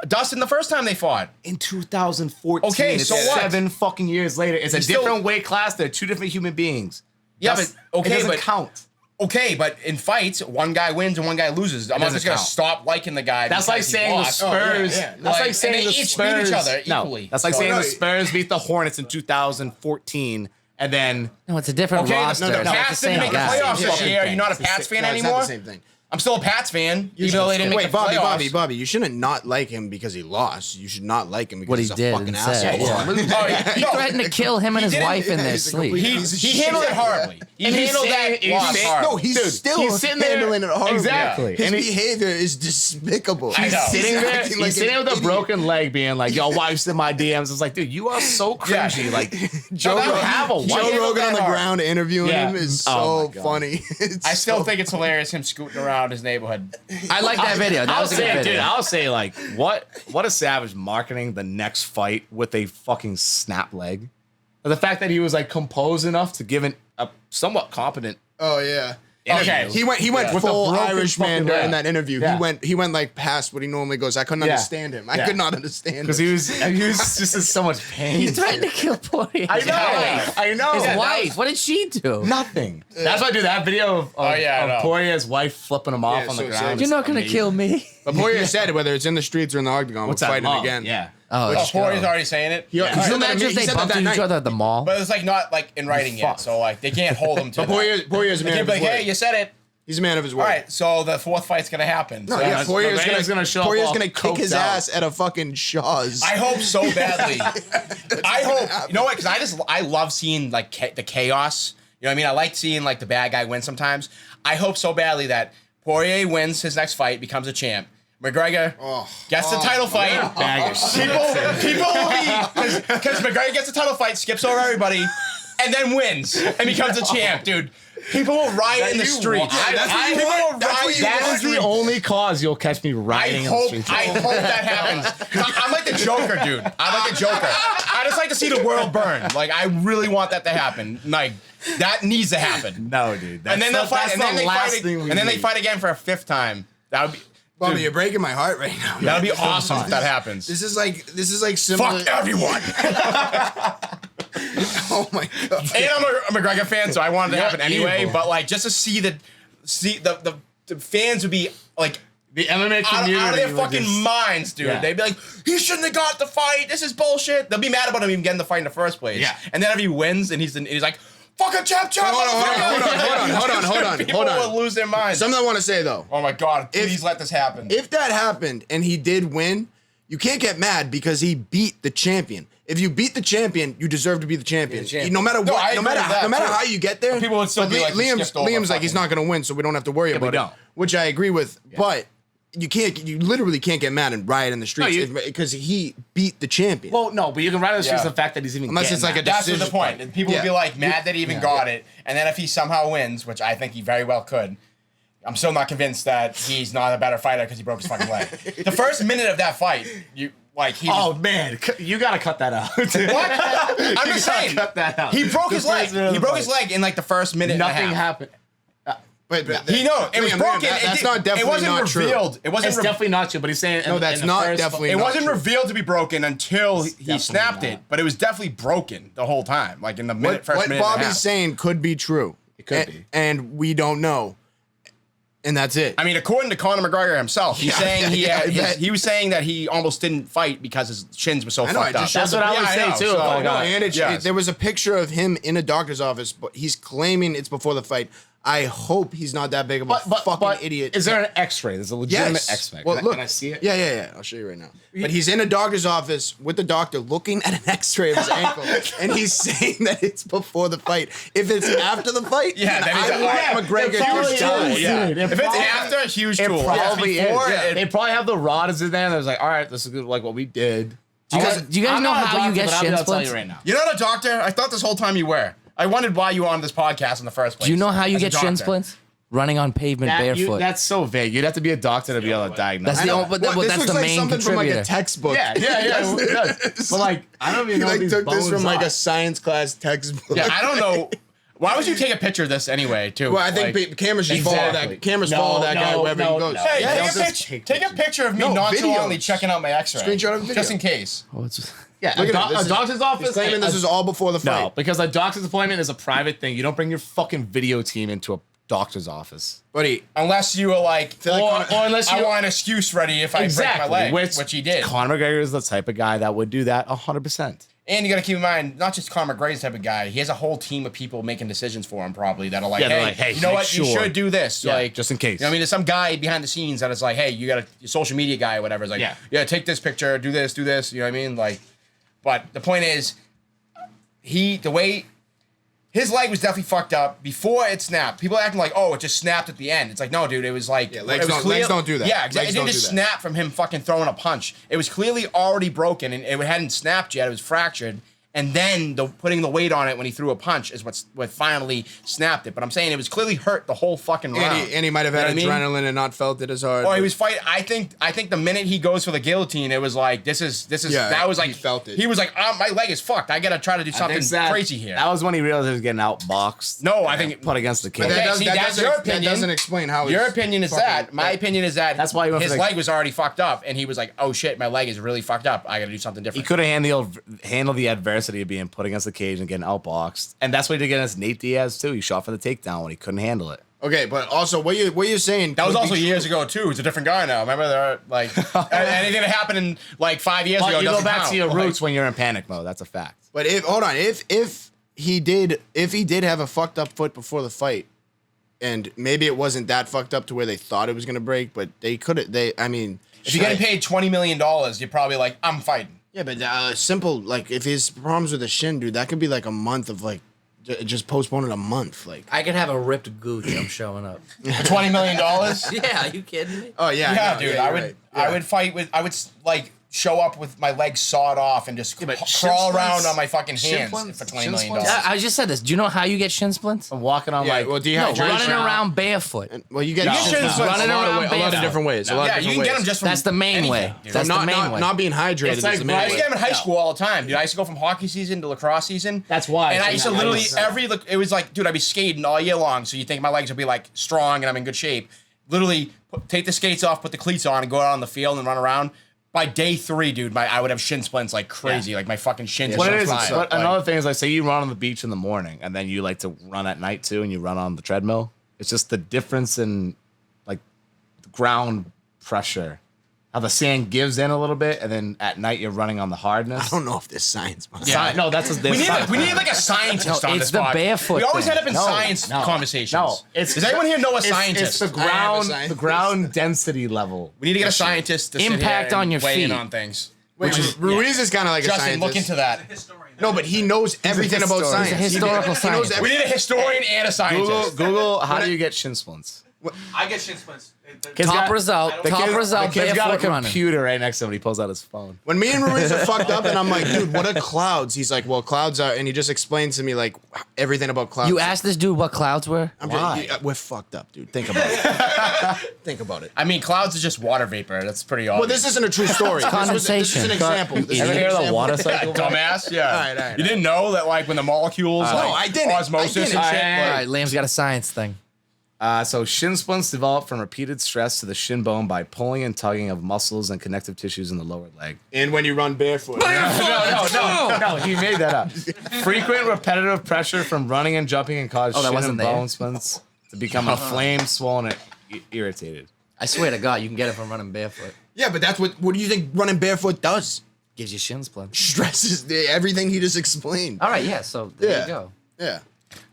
D: Dustin the first time they fought.
B: In 2014.
D: Okay,
B: it's
D: so what?
B: 7 fucking years later. It's a
D: He's still-
B: different weight class. They're two different human beings.
D: Yeah,
B: That's-
D: but okay,
B: it doesn't
D: but
B: count.
D: Okay, but in fights, one guy wins and one guy loses. I'm not
B: doesn't
D: just gonna
B: count.
D: stop liking the guy.
B: That's like
D: because he
B: saying the
D: lost.
B: Spurs.
A: yeah.
B: That's
D: Like,
B: like saying
D: and they
B: the
D: each beat
B: Spurs.
D: each other
B: No,
D: equally.
B: that's like
D: So-
B: saying
A: No,
B: the Spurs beat the Hornets in 2014, and then
C: No, it's a different
D: Okay,
C: roster.
D: the
C: It's not the
D: Pats didn't
C: same
D: make the
C: guy.
D: playoffs this
B: Yeah.
D: year. Are you not a
B: It's the
D: Pats fan
A: No, it's
D: anymore?
A: not the same thing.
D: I'm still a Pats fan, even though they didn't make
A: Wait,
D: the playoffs.
A: Bobby, you shouldn't not like him because he lost. You should not like him because
C: What he
A: he's a
C: did
A: fucking
C: and
A: asshole.
C: said, yeah.
D: Oh, yeah.
C: He
D: No,
C: threatened to kill him and his
D: didn't-
C: wife in their
A: he's a
C: sleep.
A: complete-
D: He,
A: Piece of
D: he
A: shit.
D: handled it horribly. He
B: And he's
D: handled
B: saying-
D: that
B: he's
D: loss
B: saying-
D: hard.
A: No, he's
B: Dude,
A: still
B: he's sitting there-
A: handling it horribly.
B: Exactly.
A: His
B: And he-
A: behavior is despicable.
D: I know.
B: he's sitting there.
A: acting like
B: He's sitting
A: an
B: there with a
A: idiot.
B: broken leg, being like, "Yo, wife's in my DMs." It's like, dude, you are so
D: Yeah.
B: cringy. Like,
A: Joe,
D: No,
B: you have a
D: he-
B: wife.
A: Joe
D: handled
A: Rogan
D: that
A: on the
D: hard.
A: ground interviewing
B: Yeah.
A: him is
B: Oh
A: so
B: my God.
A: funny. It's
D: I still
A: so
D: think it's hilarious him scooting around his neighborhood.
C: I like that video. That
B: I'll
C: was a
B: say,
C: good video.
B: dude, I'll say, like, what a savage marketing the next fight with a fucking snap leg. The fact that he was like composed enough to give a somewhat competent.
A: Oh yeah.
D: Okay.
A: He went
B: With
A: full
B: a broken
A: Irishman
B: fucking
A: during
B: leg.
A: that interview.
B: Yeah.
A: He went like past what he normally goes. I couldn't
B: Yeah.
A: understand him. I
B: Yeah.
A: could not understand
B: Because
A: him.
B: he was just in so much pain.
C: He threatened to kill Poirier.
B: I know. I know.
C: His
B: Yeah,
C: wife. What did she do?
B: Nothing. That's why I do that video of,
D: I know.
B: Poirier's wife flipping him off
A: Yeah,
B: on the
A: so
B: ground.
C: You're
B: It's
C: not gonna
B: amazing.
C: kill me.
A: But Poirier said whether it's in the streets or in the octagon,
B: What's
A: we're
B: that
A: fighting
B: love?
A: again.
B: Yeah.
C: Oh,
D: Oh,
C: let's go.
D: Poirier's already saying it.
A: He-
D: Yeah.
A: he
C: Could
A: said
C: you
A: that-
C: imagine if
A: he
C: they
A: said that
C: bumped
A: that
C: into each
A: night.
C: other at the mall?
D: But it's like not like in writing yet,
B: Fuck.
D: so like they can't hold him to
A: But
D: that.
A: Poirier's a
D: They
A: man
D: can't
A: of
D: be
A: his
D: like,
A: word.
D: hey, you said it.
A: He's a man of his word.
D: All right, so the fourth fight's gonna happen.
A: No,
D: So
A: yeah,
D: that's-
A: Poirier's
B: McGregor's gonna show up
A: Poirier's
B: all
A: gonna kick his
B: coked out.
A: ass at a fucking Shaw's.
D: I hope so badly. I hope. You know what? Because I love seeing like the chaos. You know what I mean? I like seeing like the bad guy win sometimes. I hope so badly that Poirier wins his next fight, becomes a champ. McGregor gets the title fight.
B: Bag of shit.
D: People will be because McGregor gets the title fight, skips over everybody, and then wins and becomes a champ, dude. People will riot in the streets. People will riot.
B: That is the only cause you'll catch me
D: I
B: riding in the
D: hope
B: streets.
D: that happens. 'Cause I'm like the Joker, dude. I'm like the Joker. I just like to see the world burn. Like I really want that to happen. Like that needs to happen.
B: No, dude.
D: And then they'll fight. And then they fight.
B: thing we
D: And then they
B: need.
D: fight again for a fifth time. That would be.
A: Bobby,
D: Dude,
A: you're breaking my heart right now.
D: that would be awesome if that happens.
A: This is like similar.
D: Fuck everyone.
A: Oh my god.
D: And I'm a McGregor fan, so I wanted it to happen
B: You're
D: anyway.
B: evil.
D: But like, just to see the fans would be like
B: The MMA community
D: out of their
B: would
D: fucking
B: just-
D: minds, dude.
B: Yeah.
D: They'd be like, he shouldn't have got the fight. This is bullshit. They'll be mad about him even getting the fight in the first place.
B: Yeah.
D: And then if he wins and he's like, fucking chop.
A: Hold on.
D: People will lose their minds.
A: Something I want to say though.
D: Oh my god! Please let this happen.
A: If that happened and he did win, you can't get mad because he beat the champion. If you beat the champion, you deserve to be the champion.
D: champion.
A: No matter
D: No,
A: what,
D: I
A: no
D: agree
A: matter
D: with that,
A: no matter
D: too.
A: how you get there,
D: People would still
A: but
D: be like, he
A: Liam's
D: skipped over
A: like he's not going to win, so we don't have to worry
B: we
A: about
B: don't.
A: it. Which I agree with, but you literally can't get mad and riot in the streets
B: you-
A: because he beat the champion.
B: Well, no, but you can ride on the streets
D: Yeah.
B: the fact that he's even
A: Unless
B: getting
A: it's like
B: that.
A: a
D: That's the
A: decision
D: point.
A: fight.
D: And people would be
A: Yeah.
D: like mad that he even got it, and then if he somehow wins, which I think he very well could. I'm still not convinced that he's not a better fighter because he broke his fucking leg. The first minute of that fight, he was,
B: Oh man, you gotta cut that out.
D: what? I'm just saying.
B: Cut that out.
D: He broke his
B: The
D: leg.
B: first minute of
D: He
B: the
D: broke his
B: fight.
D: leg in like the first minute.
B: Nothing
D: and a half.
B: happened.
A: But
D: He know it was
A: Liam,
D: broken.
A: that's
D: It
A: not definitely
D: wasn't
A: not true.
D: revealed. It wasn't.
B: It's definitely not true, but he's saying
A: No, that's not definitely
D: It
A: not
D: wasn't
A: true.
D: revealed to be broken until he
B: definitely
D: snapped
B: not.
D: it, but it was definitely broken the whole time, like in the
A: What
D: first minute. and a
A: Bobby's
D: half.
A: saying could be true.
B: It could be.
A: And we don't know. And that's it.
D: I mean, according to Conor McGregor himself, he's saying he was saying that he almost didn't fight because his shins were so fucked up.
C: That's what I would say too.
A: There was a picture of him in a doctor's office, but he's claiming it's before the fight. I hope he's not that big of a fucking idiot.
B: Is there an X-ray? There's a legitimate X-ray.
A: Well, look,
B: can I see it?
A: Yeah. I'll show you right now. But he's in a doctor's office with the doctor looking at an X-ray of his ankle, and he's saying that it's before the fight. If it's after the fight,
D: then
A: I want McGregor to die.
D: Yeah. If it's after, huge tool.
B: Probably
D: before,
B: they probably have the rods in there. And there's like, all right, this is good, like what we did.
C: Do you guys know how you get shin splints?
B: Right now.
D: You're not a doctor. I thought this whole time you were. I wondered why you were on this podcast in the first place.
C: Do you know how you
D: as a
C: get shin
D: doctor.
C: splints? Running on pavement barefoot.
B: That's so vague. You'd have to be a doctor to be able to diagnose.
C: That's the only,
A: This
C: that's
A: looks
C: the
A: like
C: main
A: something from like
C: contributor.
A: a textbook.
B: Yeah. It does. But like, I don't even
A: He
B: know.
A: like
B: these
A: took this
B: bones
A: from like
B: are.
A: a science class textbook.
D: Yeah, I don't know. Why would you take a picture of this anyway, too?
A: Well, I think cameras just follow that. Cameras follow that guy wherever he goes.
D: Hey,
A: Yeah,
D: take a picture of me nonchalantly checking out my X-ray.
A: Screenshot of video.
D: Just in case.
C: Oh, it's,
B: Yeah,
A: Look at it.
B: a doctor's office.
A: He's claiming this is all before the fight.
B: No, because a doctor's appointment is a private thing. You don't bring your fucking video team into a doctor's office.
A: Buddy,
D: Unless you were like,
A: like
D: or unless I want an excuse ready if I break my leg, which he did.
B: Conor McGregor is the type of guy that would do that 100%.
D: And you got to keep in mind, not just Conor McGregor's type of guy. He has a whole team of people making decisions for him, probably that are like, hey, you know
B: make
D: what, you
B: sure.
D: should do this,
B: Yeah,
D: like
B: just in case.
D: You know what I mean, there's some guy behind the scenes that is like, hey, you got a social media guy or whatever. Is like, yeah, take this picture, do this. You know what I mean? Like, but the point is, the way his leg was definitely fucked up before it snapped. People acting like, oh, it just snapped at the end. It's like, no, dude, it was like,
A: legs
D: legs
A: don't do that.
D: Yeah, exactly.
A: Legs
D: It
A: don't
D: didn't just
A: do that.
D: snap from him fucking throwing a punch. It was clearly already broken and it hadn't snapped yet. It was fractured. And then putting the weight on it when he threw a punch is what finally snapped it. But I'm saying it was clearly hurt the whole fucking round.
A: and he might have had
D: You know what I mean?
A: adrenaline and not felt it as hard.
D: Or he was fighting. I think the minute he goes for the guillotine, it was like this is
A: Yeah,
D: that was like
A: he felt it.
D: He was like, my leg is fucked. I gotta try to do something crazy here.
B: That was when he realized he was getting outboxed.
D: No, I think
B: put against the
A: But
B: cage.
D: that's your opinion.
A: That doesn't explain how
D: Your
A: it's
D: opinion is
A: fucking-
D: that. My opinion is that
B: That's why he went
D: his
B: for the-
D: leg was already fucked up, and he was like, "Oh shit, my leg is really fucked up. I got to do something
B: He
D: different."
B: could have handled the adversity of being put against the cage and getting outboxed, and that's what he did against Nate Diaz too. He shot for the takedown when he couldn't handle it.
A: Okay, but also what you're saying
D: That was
A: could
D: also
A: be
D: years
A: true.
D: ago too. He's a different guy now. Remember, there like anything that happened in like 5 years ago.
B: You go
D: doesn't
B: back
D: count.
B: to your
D: Like,
B: roots when you're in panic mode. That's a fact.
A: But if he did have a fucked up foot before the fight, and maybe it wasn't that fucked up to where they thought it was gonna break, but they could have.
D: If you're getting paid $20 million, you're probably like, I'm fighting.
A: Yeah, but simple, like if his problems with the shin, dude, that could be like a month of like just postpone it a month, like.
C: I could have a ripped gooch. I'm showing up.
D: For $20 million?
C: Yeah, are you kidding me?
A: Oh yeah,
D: Yeah,
A: no,
D: dude.
A: you're
D: I would
A: right.
D: I would fight with. I would like show up with my legs sawed off and just
B: but
D: crawl
B: shin
D: around
B: splints-
D: on my fucking
B: shin
D: hands
B: splints-
D: for $20
B: shin
D: million.
B: splints-
C: I just said this. Do you know how you get shin splints?
B: I'm walking on
A: Yeah,
B: like
A: well,
C: No,
A: dehydration.
C: running around barefoot.
A: Well, you get
D: You get
A: shin
D: shin
A: splints
D: splints
A: a lot of
C: barefoot.
A: different ways. A lot of
D: Yeah, you
A: different
D: can get
A: ways.
D: them just from
C: That's the main
D: anything,
C: way.
D: dude.
C: That's the main way.
A: Not being hydrated
B: It's
A: is
B: like
A: the main
D: I
A: way.
D: used to get them in high school all the time, dude. I used to go from hockey season to lacrosse season.
B: That's why.
D: And I used to literally
B: Nice.
D: it was like, dude, I'd be skating all year long. So you think my legs would be like strong and I'm in good shape. Literally take the skates off, put the cleats on, and go out on the field and run around. By day 3, dude, I would have shin splints like crazy. Like my fucking shins.
B: What
D: would
B: it is,
D: fly.
B: but
D: Like,
B: another thing is like, say you run on the beach in the morning and then you like to run at night too, and you run on the treadmill. It's just the difference in like the ground pressure, how the sand gives in a little bit, and then at night you're running on the hardness.
A: I don't know if there's science behind
B: Yeah. No, that's a,
D: we need like a scientist
C: No,
D: on
C: it's
D: this
C: the
D: pod.
C: barefoot
D: We always
C: thing.
D: end up in science conversations.
B: No,
D: Does anyone here know a scientist?
B: It's the
A: I am a
B: ground,
A: scientist.
B: the ground density level.
D: We need to get a scientist to sit
C: Impact
D: here
C: on
D: and
C: your
D: weigh in
C: feet.
D: on things.
A: Wait, Ruiz is kind of like a
D: Justin,
A: scientist.
D: look into that.
A: No, but he knows everything about
B: historian.
A: science.
C: He's a historical
A: He knows
C: scientist.
D: We need a historian and a scientist.
B: Google how do you get shin splints?
E: I get shin splints.
C: Top result. Top result.
B: The kid's got a
C: Barefoot running.
B: computer right next to him. He pulls out his phone.
A: When me and Ruiz are fucked up, and I'm like, dude, what are clouds? He's like, well, clouds are, and he just explains to me like everything about clouds.
C: You asked this dude what clouds were?
A: We're fucked up, dude. Think about it. Think about it.
D: I mean, clouds is just water vapor. That's pretty obvious.
A: Well, this isn't a true story. This is an example. This is
B: Ever
A: an
B: hear of the
A: example.
B: water cycle?
D: dumbass. Yeah.
A: All right.
D: You didn't know that, like, when the molecules, like,
A: I didn't.
D: osmosis
A: I didn't.
D: and shit.
C: All
D: like-
C: right, Liam's got a science thing.
B: So shin splints develop from repeated stress to the shin bone by pulling and tugging of muscles and connective tissues in the lower leg.
A: And when you run barefoot.
B: No, he made that up. Frequent repetitive pressure from running and jumping can cause shin
C: wasn't
B: and
C: there.
B: bone splints to become inflamed, swollen, and irritated.
C: I swear to God, you can get it from running barefoot.
A: Yeah, but that's what do you think running barefoot does?
C: Gives you shin splints.
A: Stresses everything he just explained.
C: All right, yeah. So there you go.
A: Yeah.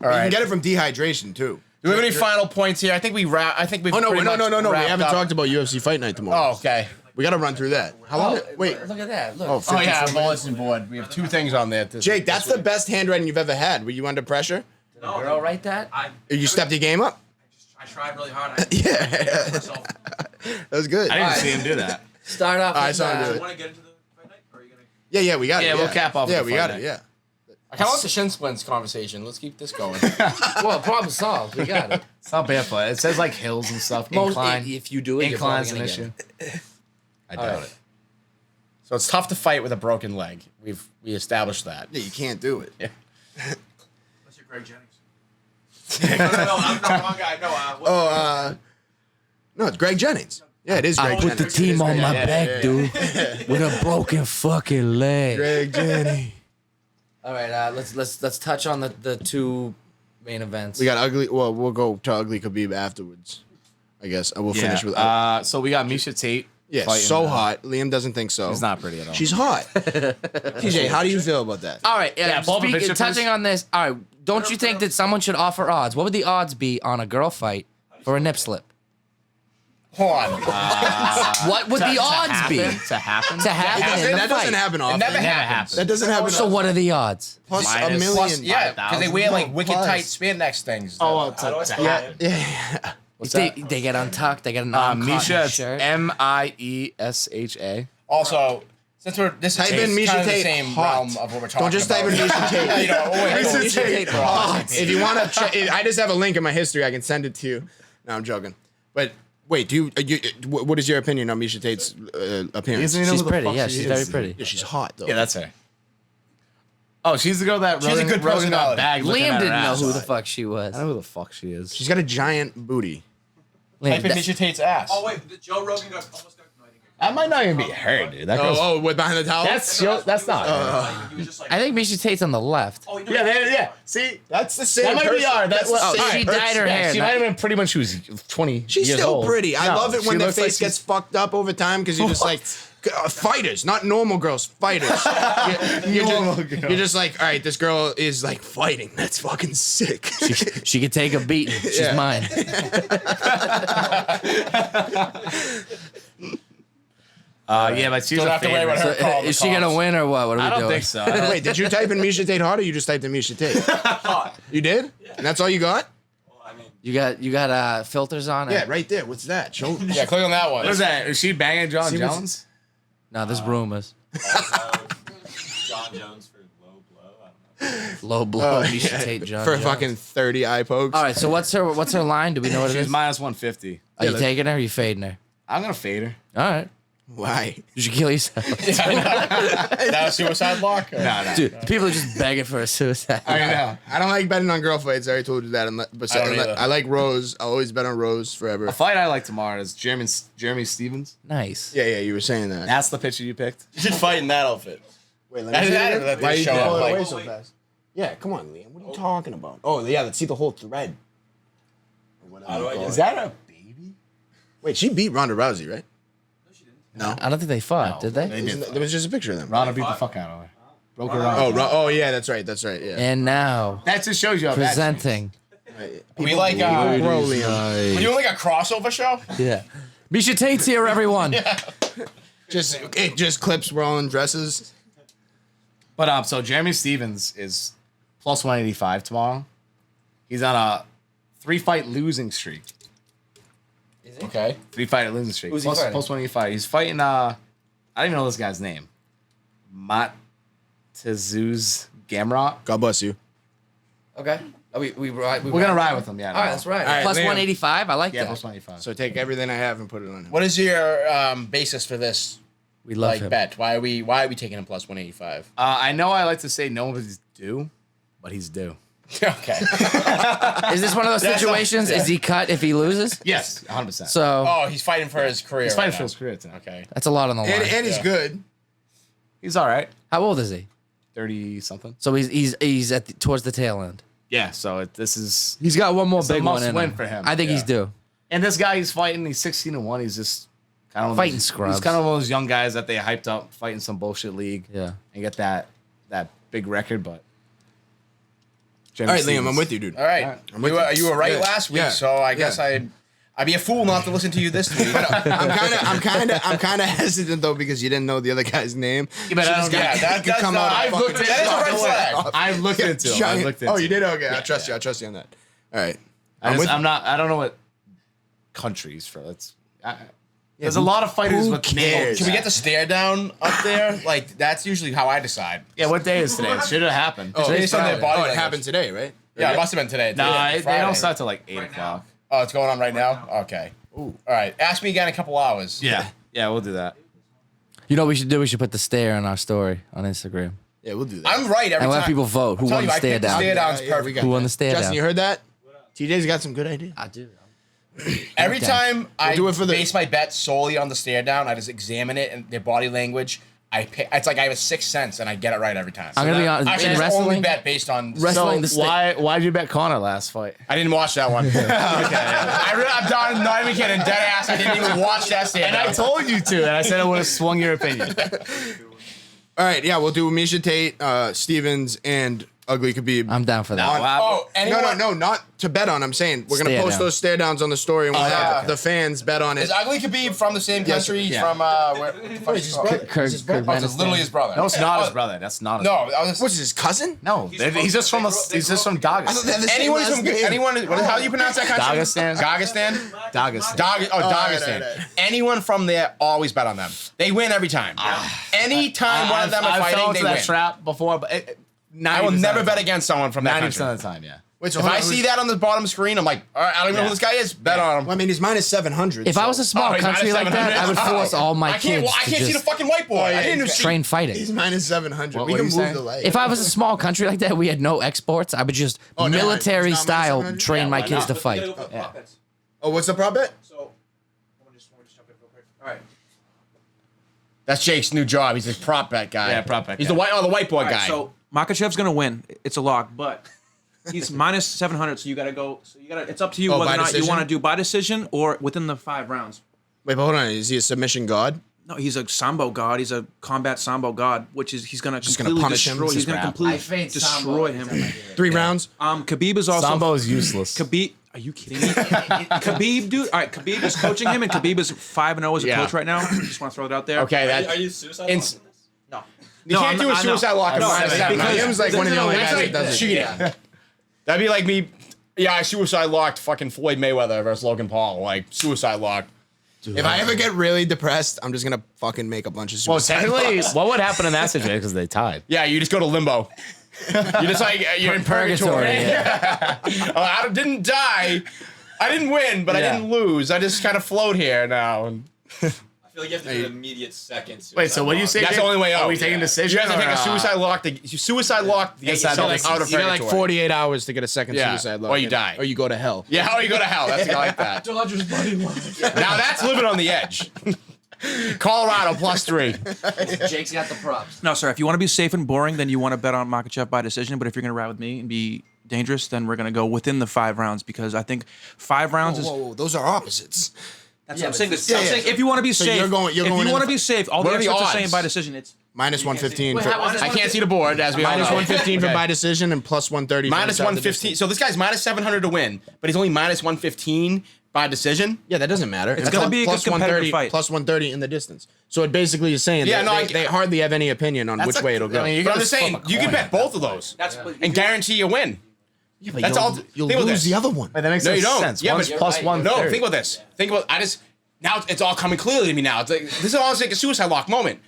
D: All
A: You
D: right.
A: can get it from dehydration too.
D: Do we have any final points here? I think we wrap. I think we've.
A: Oh no,
D: pretty
A: no.
D: much
A: We
D: wrapped
A: haven't
D: up.
A: talked about UFC Fight Night tomorrow.
D: Oh, okay.
A: We got to run through that. How long? Wait.
C: Look at that. Look.
A: Oh,
D: Oh
A: 54
D: yeah,
A: minutes.
D: bulletin board. We have 2 things on there.
A: Jake, that's the best handwriting you've ever had. Were you under pressure?
C: Did a girl write that?
A: You stepped your game up?
E: I tried really hard.
A: Yeah.
E: Myself.
A: That was good.
B: I didn't see him do that.
C: Start off.
A: I
C: with
A: saw him do
E: Do
A: it.
E: you want to get into the fight night, or are you gonna?
A: Yeah, we got it.
B: Yeah, we'll cap off
A: Yeah,
B: with
A: we
B: the
A: got
B: Fight
A: it. Yeah.
D: I kind of like the shin splints conversation. Let's keep this going.
C: Well, problem solved. We got it.
B: It's not barefoot. It says like hills and stuff.
C: Most,
B: Incline.
C: if you do it, you're
B: Incline's
C: probably
B: an
C: gonna get
B: issue.
C: it.
B: I
C: All
B: doubt
C: right.
B: it.
D: So it's tough to fight with a broken leg. We established that.
A: Yeah, you can't do it.
D: Yeah.
E: Unless you're Greg Jennings. no, I'm the wrong guy. No,
A: No, it's Greg Jennings. Yeah, it is Greg
C: I put the
A: Jennings.
C: team on my
A: Yeah,
C: back,
A: yeah,
C: dude, with a broken fucking leg.
A: Greg Jennings.
C: All right, let's touch on the 2 main events.
A: We got ugly. Well, we'll go to ugly Khabib afterwards. I guess we'll finish with.
B: So we got Misha Tate.
A: Yeah,
B: fighting,
A: so hot. Liam doesn't think so.
B: She's not pretty at all.
A: She's hot. TJ, how do you feel about that?
C: All right,
B: Yeah, both
C: speaking,
B: picture
C: touching
B: first.
C: on this. All right, don't you think that someone should offer odds? What would the odds be on a girl fight for a nip slip?
D: Hold on.
C: What would the odds be
B: To happen?
C: to happen in the
A: That doesn't
C: fight?
A: happen
D: It
A: often.
D: never
B: Never
D: happens.
B: happens.
A: That doesn't happen.
C: So what are the odds?
A: Plus a
B: Minus-
A: million.
D: Plus, yeah, because they wear like wicked
A: Plus.
D: tight spandex things.
A: Yeah.
C: They get untucked. They get an uncotton
B: Misha, it's
C: shirt.
B: Miesha.
D: Also, since we're this
A: Type
D: is
A: in Misha
D: kind of the
A: Tate
D: same
A: hot.
D: realm of what we're talking
A: Don't just
D: about.
A: type in Misha Tate.
D: You know, wait,
A: Misha
D: Misha
A: Tate
D: Tate hot.
A: If you want to check, I just have a link in my history. I can send it to you. No, I'm joking. But wait, what is your opinion on Misha Tate's appearance?
B: Doesn't he know
C: She's
B: who the
C: pretty.
B: fuck
C: Yeah,
B: she
C: she's
B: is?
C: very pretty.
A: Yeah, she's hot though.
B: Yeah, that's her. Oh, she's the girl that
D: She has a good
B: Rogan got
D: personality.
B: bagged looking
C: Liam
B: at her
C: didn't know
B: ass.
C: who the fuck she was.
B: I know who the fuck she is.
A: She's got a giant booty.
C: Liam,
D: Type in
C: that-
D: Misha Tate's ass.
E: Oh wait, Joe Rogan got almost got. No, I didn't get.
B: That might not even be her, dude. That girl's.
A: Oh, with behind the towel.
B: That's not her.
E: He was just like.
C: I think Misha Tate's on the left.
E: Oh, you know,
B: Yeah, yeah. See,
A: That's the same.
B: that might be
A: person.
B: her.
A: That's the
C: Oh,
A: same
C: she
A: person.
C: dyed her hair.
B: She might have been pretty much. She was 20.
A: She's
B: years
A: still
B: old.
A: pretty. I
B: No,
A: love it when
B: she
A: their
B: looks like
A: face gets
B: she's-
A: fucked up over time because you're just like fighters, not normal girls, fighters. You're just like, all right, this girl is like fighting. That's fucking sick.
C: She could take a beating. She's
A: Yeah.
C: mine.
B: Yeah, but she's
D: Don't
B: a
D: have to worry about
B: favorite.
D: her. Call the
C: Is she gonna
D: cops.
C: win or what? What are we
B: I don't
C: doing?
B: think so. I don't-
A: Wait, did you type in Misha Tate hot or you just typed in Misha Tate?
E: hot.
A: You did? And that's all you got?
E: Well, I mean,
C: You got filters on it?
A: Yeah, right there. What's that? Show.
D: Yeah, click on that one.
B: What is that? Is she banging John
A: See what's-
B: Jones?
C: No, there's rumors.
E: John Jones for low blow. I don't know.
C: Low blow.
A: Oh,
C: Misha
A: yeah.
C: Tate, John
A: For
C: Jones.
A: fucking 30 eye pokes.
C: All right. So what's her line? Do we know what it
B: She's
C: is?
B: minus 150.
C: Are you
A: Yeah,
C: taking her? Or are you fading her?
B: I'm gonna fade her.
C: All right.
A: Why?
C: You should kill yourself.
D: That a suicide lock? Or?
B: No.
C: Dude, people are just begging for a suicide.
A: I know. I don't like betting on girl fights. I already told you that. But
D: I don't either.
A: I like Rose. I'll always bet on Rose forever.
B: A fight I like tomorrow is Jeremy Stevens.
C: Nice.
A: Yeah, you were saying that.
B: That's the picture you picked.
D: You should fight in that outfit.
A: Wait, let
D: That-
A: me see
D: that-
A: it.
D: that
A: Why
D: they
A: you
D: show
A: throwing
D: up,
A: it
D: like-
A: away so fast? Yeah, come on, Liam. What are you talking about? Oh, yeah, let's see the whole thread. Or whatever
E: How do
A: you
E: I
A: call
E: get-
A: it.
B: Is that a baby?
A: Wait, she beat Ronda Rousey, right?
E: No, she didn't.
A: No.
C: I don't think they fought, did they?
A: There was just a picture of them.
B: Ronda beat the fuck out of her. Broke her arm.
A: Oh, yeah, that's right. That's right. Yeah.
C: And now
B: That just shows you how bad she is.
C: presenting.
D: We like
A: Bro, Liam.
D: we're doing like a crossover show.
C: Yeah. Misha Tate's here, everyone.
A: It just clips we're all in dresses.
B: But so Jeremy Stevens is plus 185 tomorrow. He's on a 3-fight losing streak.
D: Okay.
B: 3-fight losing streak.
C: Who's he
B: Plus
C: fighting?
B: 185. He's fighting I don't even know this guy's name. Matazuz Gamrot.
A: God bless you.
C: Okay. We're
B: We're gonna ride with him, yeah.
C: All right, that's right.
A: All right,
C: Plus
A: Liam.
C: 185. I like
B: Yeah,
C: that.
B: plus 185.
A: So take everything I have and put it on him.
D: What is your basis for this
C: We love
D: like
C: him.
D: bet? Why are we taking him plus 185?
B: I know I like to say nobody's due, but he's due.
D: Okay.
C: Is this one of those situations? Is he cut if he loses?
B: Yes, 100%.
C: So
D: Oh, he's fighting for his career.
B: he's fighting
D: right
B: for
D: now.
B: his career tonight.
D: Okay.
C: that's a lot on the line.
A: And he's good.
B: He's all right.
C: How old is he?
B: 30 something.
C: So he's at towards the tail end.
B: Yeah, so this is.
C: He's got one more
B: It's a
C: big one
B: must
C: in
B: win
C: him.
B: for him.
C: I think he's due.
B: And this guy he's fighting, he's 16-1. He's just kind of
C: Fighting scrubs.
B: He's kind of one of those young guys that they hyped up fighting some bullshit league.
C: Yeah.
B: And get that big record, but.
A: All right, Liam, I'm with you, dude.
D: All right. You were right last week, so I guess I'd be a fool not to listen to you this week.
A: I'm kind of hesitant though because you didn't know the other guy's name.
B: Yeah, but I don't
D: Yeah,
B: get
D: that's
B: I've looked
D: that is a red flag.
B: I've looked into it. I've looked into
A: Oh, you
B: it.
A: did? Okay, I trust you. I trust you on that. All right.
B: I don't know what countries for. There's a lot of fighters with names.
D: Can we get the stare down up there? Like, that's usually how I decide.
B: Yeah, what day is today? It should have happened.
A: Oh,
D: Based on their body
A: it
D: language.
A: happened today, right?
D: Yeah, it must have been today.
B: Nah, they
D: Friday.
B: don't start till like 8 o'clock.
D: Oh, it's going on right now? Okay. All right. Ask me again in a couple hours.
B: Yeah, we'll do that.
C: You know what we should do? We should put the stare in our story on Instagram.
A: Yeah, we'll do that.
D: I'm right every
C: And
D: time.
C: let people vote. Who
D: I'm
C: won
D: telling
C: the
D: you, I
C: stare
D: picked the
C: down?
D: stare down's
A: Yeah, we
D: perfect.
A: got
C: Who won
A: that.
C: the stare
A: Justin,
C: down?
A: you heard that? TJ's got some good ideas.
C: I do.
D: Every time I
A: do it for the-
D: base my bet solely on the stare down, I just examine it and their body language. It's like I have a sixth sense and I get it right every time.
C: I'm gonna be honest.
D: I should
C: In
D: just only
C: wrestling,
D: bet based on
C: Wrestling,
B: So why'd you bet Connor last fight?
D: I didn't watch that one. I'm done. Not even kidding. Dead ass. I didn't even watch that stare
B: And
D: down.
B: I told you to, and I said I would have swung your opinion.
A: All right, yeah, we'll do Misha Tate, Stevens, and Ugly Khabib.
C: I'm down for that.
D: Oh, anyone?
A: No, not to bet on. I'm saying we're gonna
C: Stare
A: post
C: down.
A: those stare downs on the story, and we'll have the fans bet on it.
D: Is Ugly Khabib from the same
A: Yes,
D: country? He's
A: yeah.
D: from where? the fuck is his brother?
C: Kirk
D: Oh, it's literally his brother.
B: No, it's not his brother. That's not his
D: No,
B: brother.
D: I was
A: What's his cousin?
B: No, he's just from Dagestan.
D: anyone from anyone. How do you pronounce that country?
B: Dagestan.
D: Dagestan.
B: Dagestan.
D: Dagestan.
A: right.
D: Anyone from there always bet on them. They win every time. Anytime one of them are
B: I fell
D: fighting,
B: into
D: they
B: that
D: win.
B: trap before, but
D: I will never bet against someone from that
B: 90%
D: country.
B: of the time, yeah.
A: Wait, so
D: If I see that on the bottom screen, I'm like, all right, I don't even know who this guy is. Bet on him.
A: well, I mean, he's minus 700.
C: If I was a small
D: Oh, he's
C: country
D: minus
C: like that, I would
D: 700?
C: force all my
D: I can't.
C: kids
D: Well, I
C: to
D: can't see the
C: just
D: fucking whiteboard. I didn't even see.
C: train fighting.
A: he's minus 700.
B: What
A: We
B: were
A: can
B: you
A: move
B: saying?
A: the light.
C: If I was a small country like that, we had no exports. I would just
A: Oh, no,
C: military
A: it's not
C: style
A: minus 700?
C: train my
B: why
C: kids
B: not?
C: to fight.
E: Go for the prop bets.
A: Oh, what's the prop bet?
E: So, let me just jump in real quick. All right.
D: That's Jake's new job. He's a prop bet guy.
B: Yeah, prop bet
D: He's
B: guy.
D: the whiteboard
E: All right,
D: guy.
E: so Makachev's gonna win. It's a lock, but he's minus 700. So you gotta go. It's up to you
A: Oh,
E: whether
A: by
E: or not you
A: decision?
E: want to do by decision or within the 5 rounds.
A: Wait, but hold on. Is he a submission god?
E: No, he's a sambo god. He's a combat sambo god, which is he's gonna
A: Just gonna
E: completely
A: punish him?
E: destroy.
A: This
E: He's
A: is
E: gonna
B: rap.
E: completely destroy him.
A: 3 rounds?
E: Khabib is also
B: Sambo is useless.
E: Khabib. Are you kidding me? Khabib, dude. All right, Khabib is coaching him, and Khabib is 5-0 as a
D: Yeah.
E: coach right now. Just want to throw that out there.
D: Okay, that
F: Are you suicide?
D: Ins-
E: No,
D: you can't do a suicide lock.
E: No,
D: minus
E: because-
D: 700.
A: Liam's like one of the only
D: That's
A: guys
D: like
A: that does it.
D: cheating. That'd be like me. Yeah, I suicide locked fucking Floyd Mayweather versus Logan Paul. Like suicide lock.
A: If I ever get really depressed, I'm just gonna fucking make a bunch of
B: Well,
A: suicide
B: technically,
A: locks.
B: what would happen in that situation? Because they tied.
D: Yeah, you just go to limbo. You're just like you're in purgatory.
C: Purgatory,
D: I didn't die. I didn't win, but I
B: Yeah.
D: didn't lose. I just kind of float here now. And
F: I feel like you have to do an immediate second.
B: Wait, so what do you say?
D: that's the only way out.
B: Are we taking decisions?
D: You have to take
B: or,
D: a suicide lock. Suicide lock to get
B: Inside
D: yourself
B: the
D: out of
A: You got
D: purgatory.
A: like 48 hours to get a second
D: Yeah,
A: suicide lock.
D: or you
A: in,
D: die.
A: Or you go to hell.
D: Yeah, or you go to hell. That's I like that. Now that's living on the edge. Colorado +3.
C: Jake's got the props.
E: no, sir. If you want to be safe and boring, then you want to bet on Makachev by decision. But if you're gonna ride with me and be dangerous, then we're gonna go within the 5 rounds because I think 5 rounds is.
A: Whoa, those are opposites.
E: That's what I'm saying.
A: yeah,
E: I'm saying if you want to be
A: So
E: safe,
A: you're going
E: if you
A: in
E: want to
A: the-
E: be safe, all
D: What
E: the
D: are the
E: experts are
D: odds?
E: saying by decision. It's
A: Minus 115 for
D: I can't see the board as we all
A: minus
D: know.
A: 115 for
D: Okay.
A: by decision and plus 130 for
D: Minus
A: inside the
D: 115.
A: distance.
D: So this guy's minus 700 to win, but he's only minus 115 by decision.
A: Yeah, that doesn't matter. It's
E: gonna be a good competitive fight.
A: Plus 130 in the distance. So it basically is saying
D: Yeah,
A: that
D: no,
A: they hardly have any opinion on which way it'll go.
B: I mean, you
D: But I'm
B: gotta
D: just saying,
B: flip a
D: you can
B: coin.
D: bet both of those
E: that's
D: and guarantee you win.
A: yeah, but
D: that's
A: you'll,
D: all-
A: You'll
D: think about
A: lose
D: this.
A: the other one.
B: Wait, that makes
D: No,
B: no
D: you don't.
B: sense.
D: Yeah,
B: One's
D: but
B: plus
C: right.
B: 130.
D: No, think about this. Now it's all coming clearly to me now. It's like this is almost like a suicide lock moment.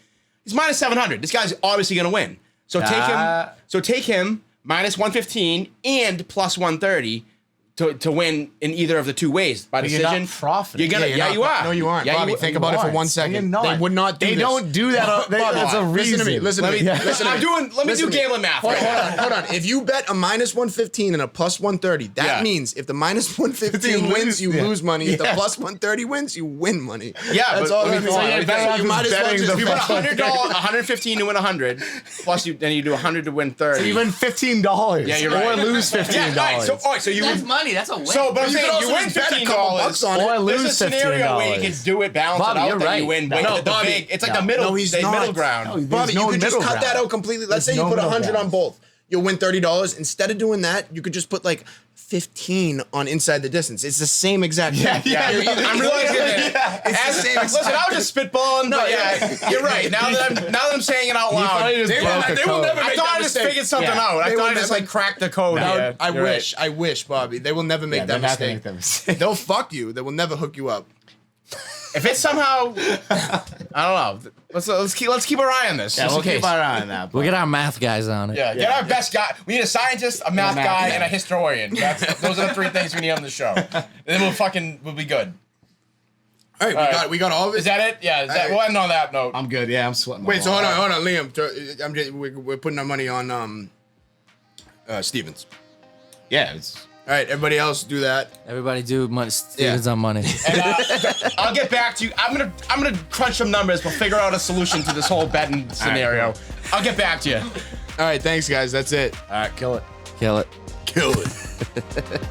D: He's minus 700. This guy's obviously gonna win. So take him. So take him minus 115 and plus 130 to win in either of the two ways by
B: But you're
D: decision.
B: not profiting.
D: You're gonna,
A: you're
D: yeah,
A: not-
D: you are.
A: No, you aren't.
D: Yeah,
A: Bobby,
D: you,
A: think
D: you
A: about it for
D: are.
A: 1 second.
B: You're not.
A: They would not do
B: They
A: this.
B: don't do that. That's a
A: Listen to me.
B: reason.
A: Listen
D: Let
A: to
D: me,
A: me. Listen to
D: I'm
A: me.
D: doing. Let me
A: Listen
D: do
A: to me.
D: gambling math.
A: Hold
D: right
A: on,
D: now.
A: hold on. If you bet a minus 115 and a plus 130, that
D: Yeah.
A: means if the minus 115
B: You
A: wins,
B: lose,
A: you
B: yeah.
A: lose money. If the
B: Yeah.
A: plus 130 wins, you win money.
D: Yeah,
A: That's
D: but
A: all
D: let
A: that
D: me
A: means.
D: think.
A: So
D: Yeah,
B: better off
A: you
B: just
A: might as well
B: betting
A: just
B: the
D: You put
B: fuck.
D: $100, 115 to win 100, plus then you do 100 to win 30.
B: You win $15.
D: Yeah, you're right.
B: Or lose $15.
D: Yeah, right. All right, so you
C: That's
D: win.
C: money. That's a win.
D: So, but I'm
A: You
D: saying
A: could
D: you
A: also
D: win
A: just bet a couple bucks
D: $15.
A: on it.
B: Or
D: There's a
B: lose
D: scenario where you
B: $15.
D: can do it, balance
C: Bobby,
D: it out,
C: you're
D: then
C: right.
D: you win.
C: No,
D: Wait, the
A: Bobby.
D: big. It's like
C: No.
D: the middle.
A: No, he's
D: the
A: not.
D: middle ground.
B: No,
A: Bobby,
B: no
A: you could just
B: middle
A: cut that
B: ground.
A: out completely. Let's say
B: There's
A: you
B: no
A: put
B: middle
A: 100 on
B: ground.
A: both. You'll win $30. Instead of doing that, you could just put like 15 on inside the distance. It's the same exact thing.
D: Yeah, I'm realizing that.
A: It's the same
D: Listen, I was just spitballing. No, yeah, you're right. Now that I'm saying it out loud,
B: thought he just
A: They will,
B: broke a
A: they will
B: code.
A: never
D: I
A: make
D: thought
A: that
D: I just
A: mistake.
D: figured something
B: Yeah.
D: out. I
A: They
D: thought
A: will
D: I just
A: never-
D: like cracked the code.
A: That would-
D: Yeah,
A: I
D: you're
A: wish. I wish, Bobby. They will never make that
B: they're not gonna
A: mistake.
B: make that mistake.
A: They'll fuck you. They will never hook you up.
D: If it's somehow, I don't know. Let's keep our eye on this.
B: Yeah,
D: Just
B: we'll
D: in case.
B: keep our eye on that.
C: We'll get our math guys on it.
D: Yeah, get our best guy. We need a scientist, a math
B: math
D: guy,
B: guy.
D: and a historian. Those are the three things we need on the show. And then we'll be good.
A: All right, we got all of it.
D: Is that it? Yeah. We'll end on that note.
B: I'm good. Yeah, I'm sweating.
A: Wait, so hold on, Liam. We're putting our money on Stevens.
B: Yeah, it's.
A: All right, everybody else do that.
C: Everybody do money. Stevens on money.
D: And I'll get back to you. I'm gonna crunch some numbers. We'll figure out a solution to this whole betting scenario. I'll get back to you.
A: All right, thanks, guys. That's it.
B: All right, kill it.
C: Kill it.
A: Kill it.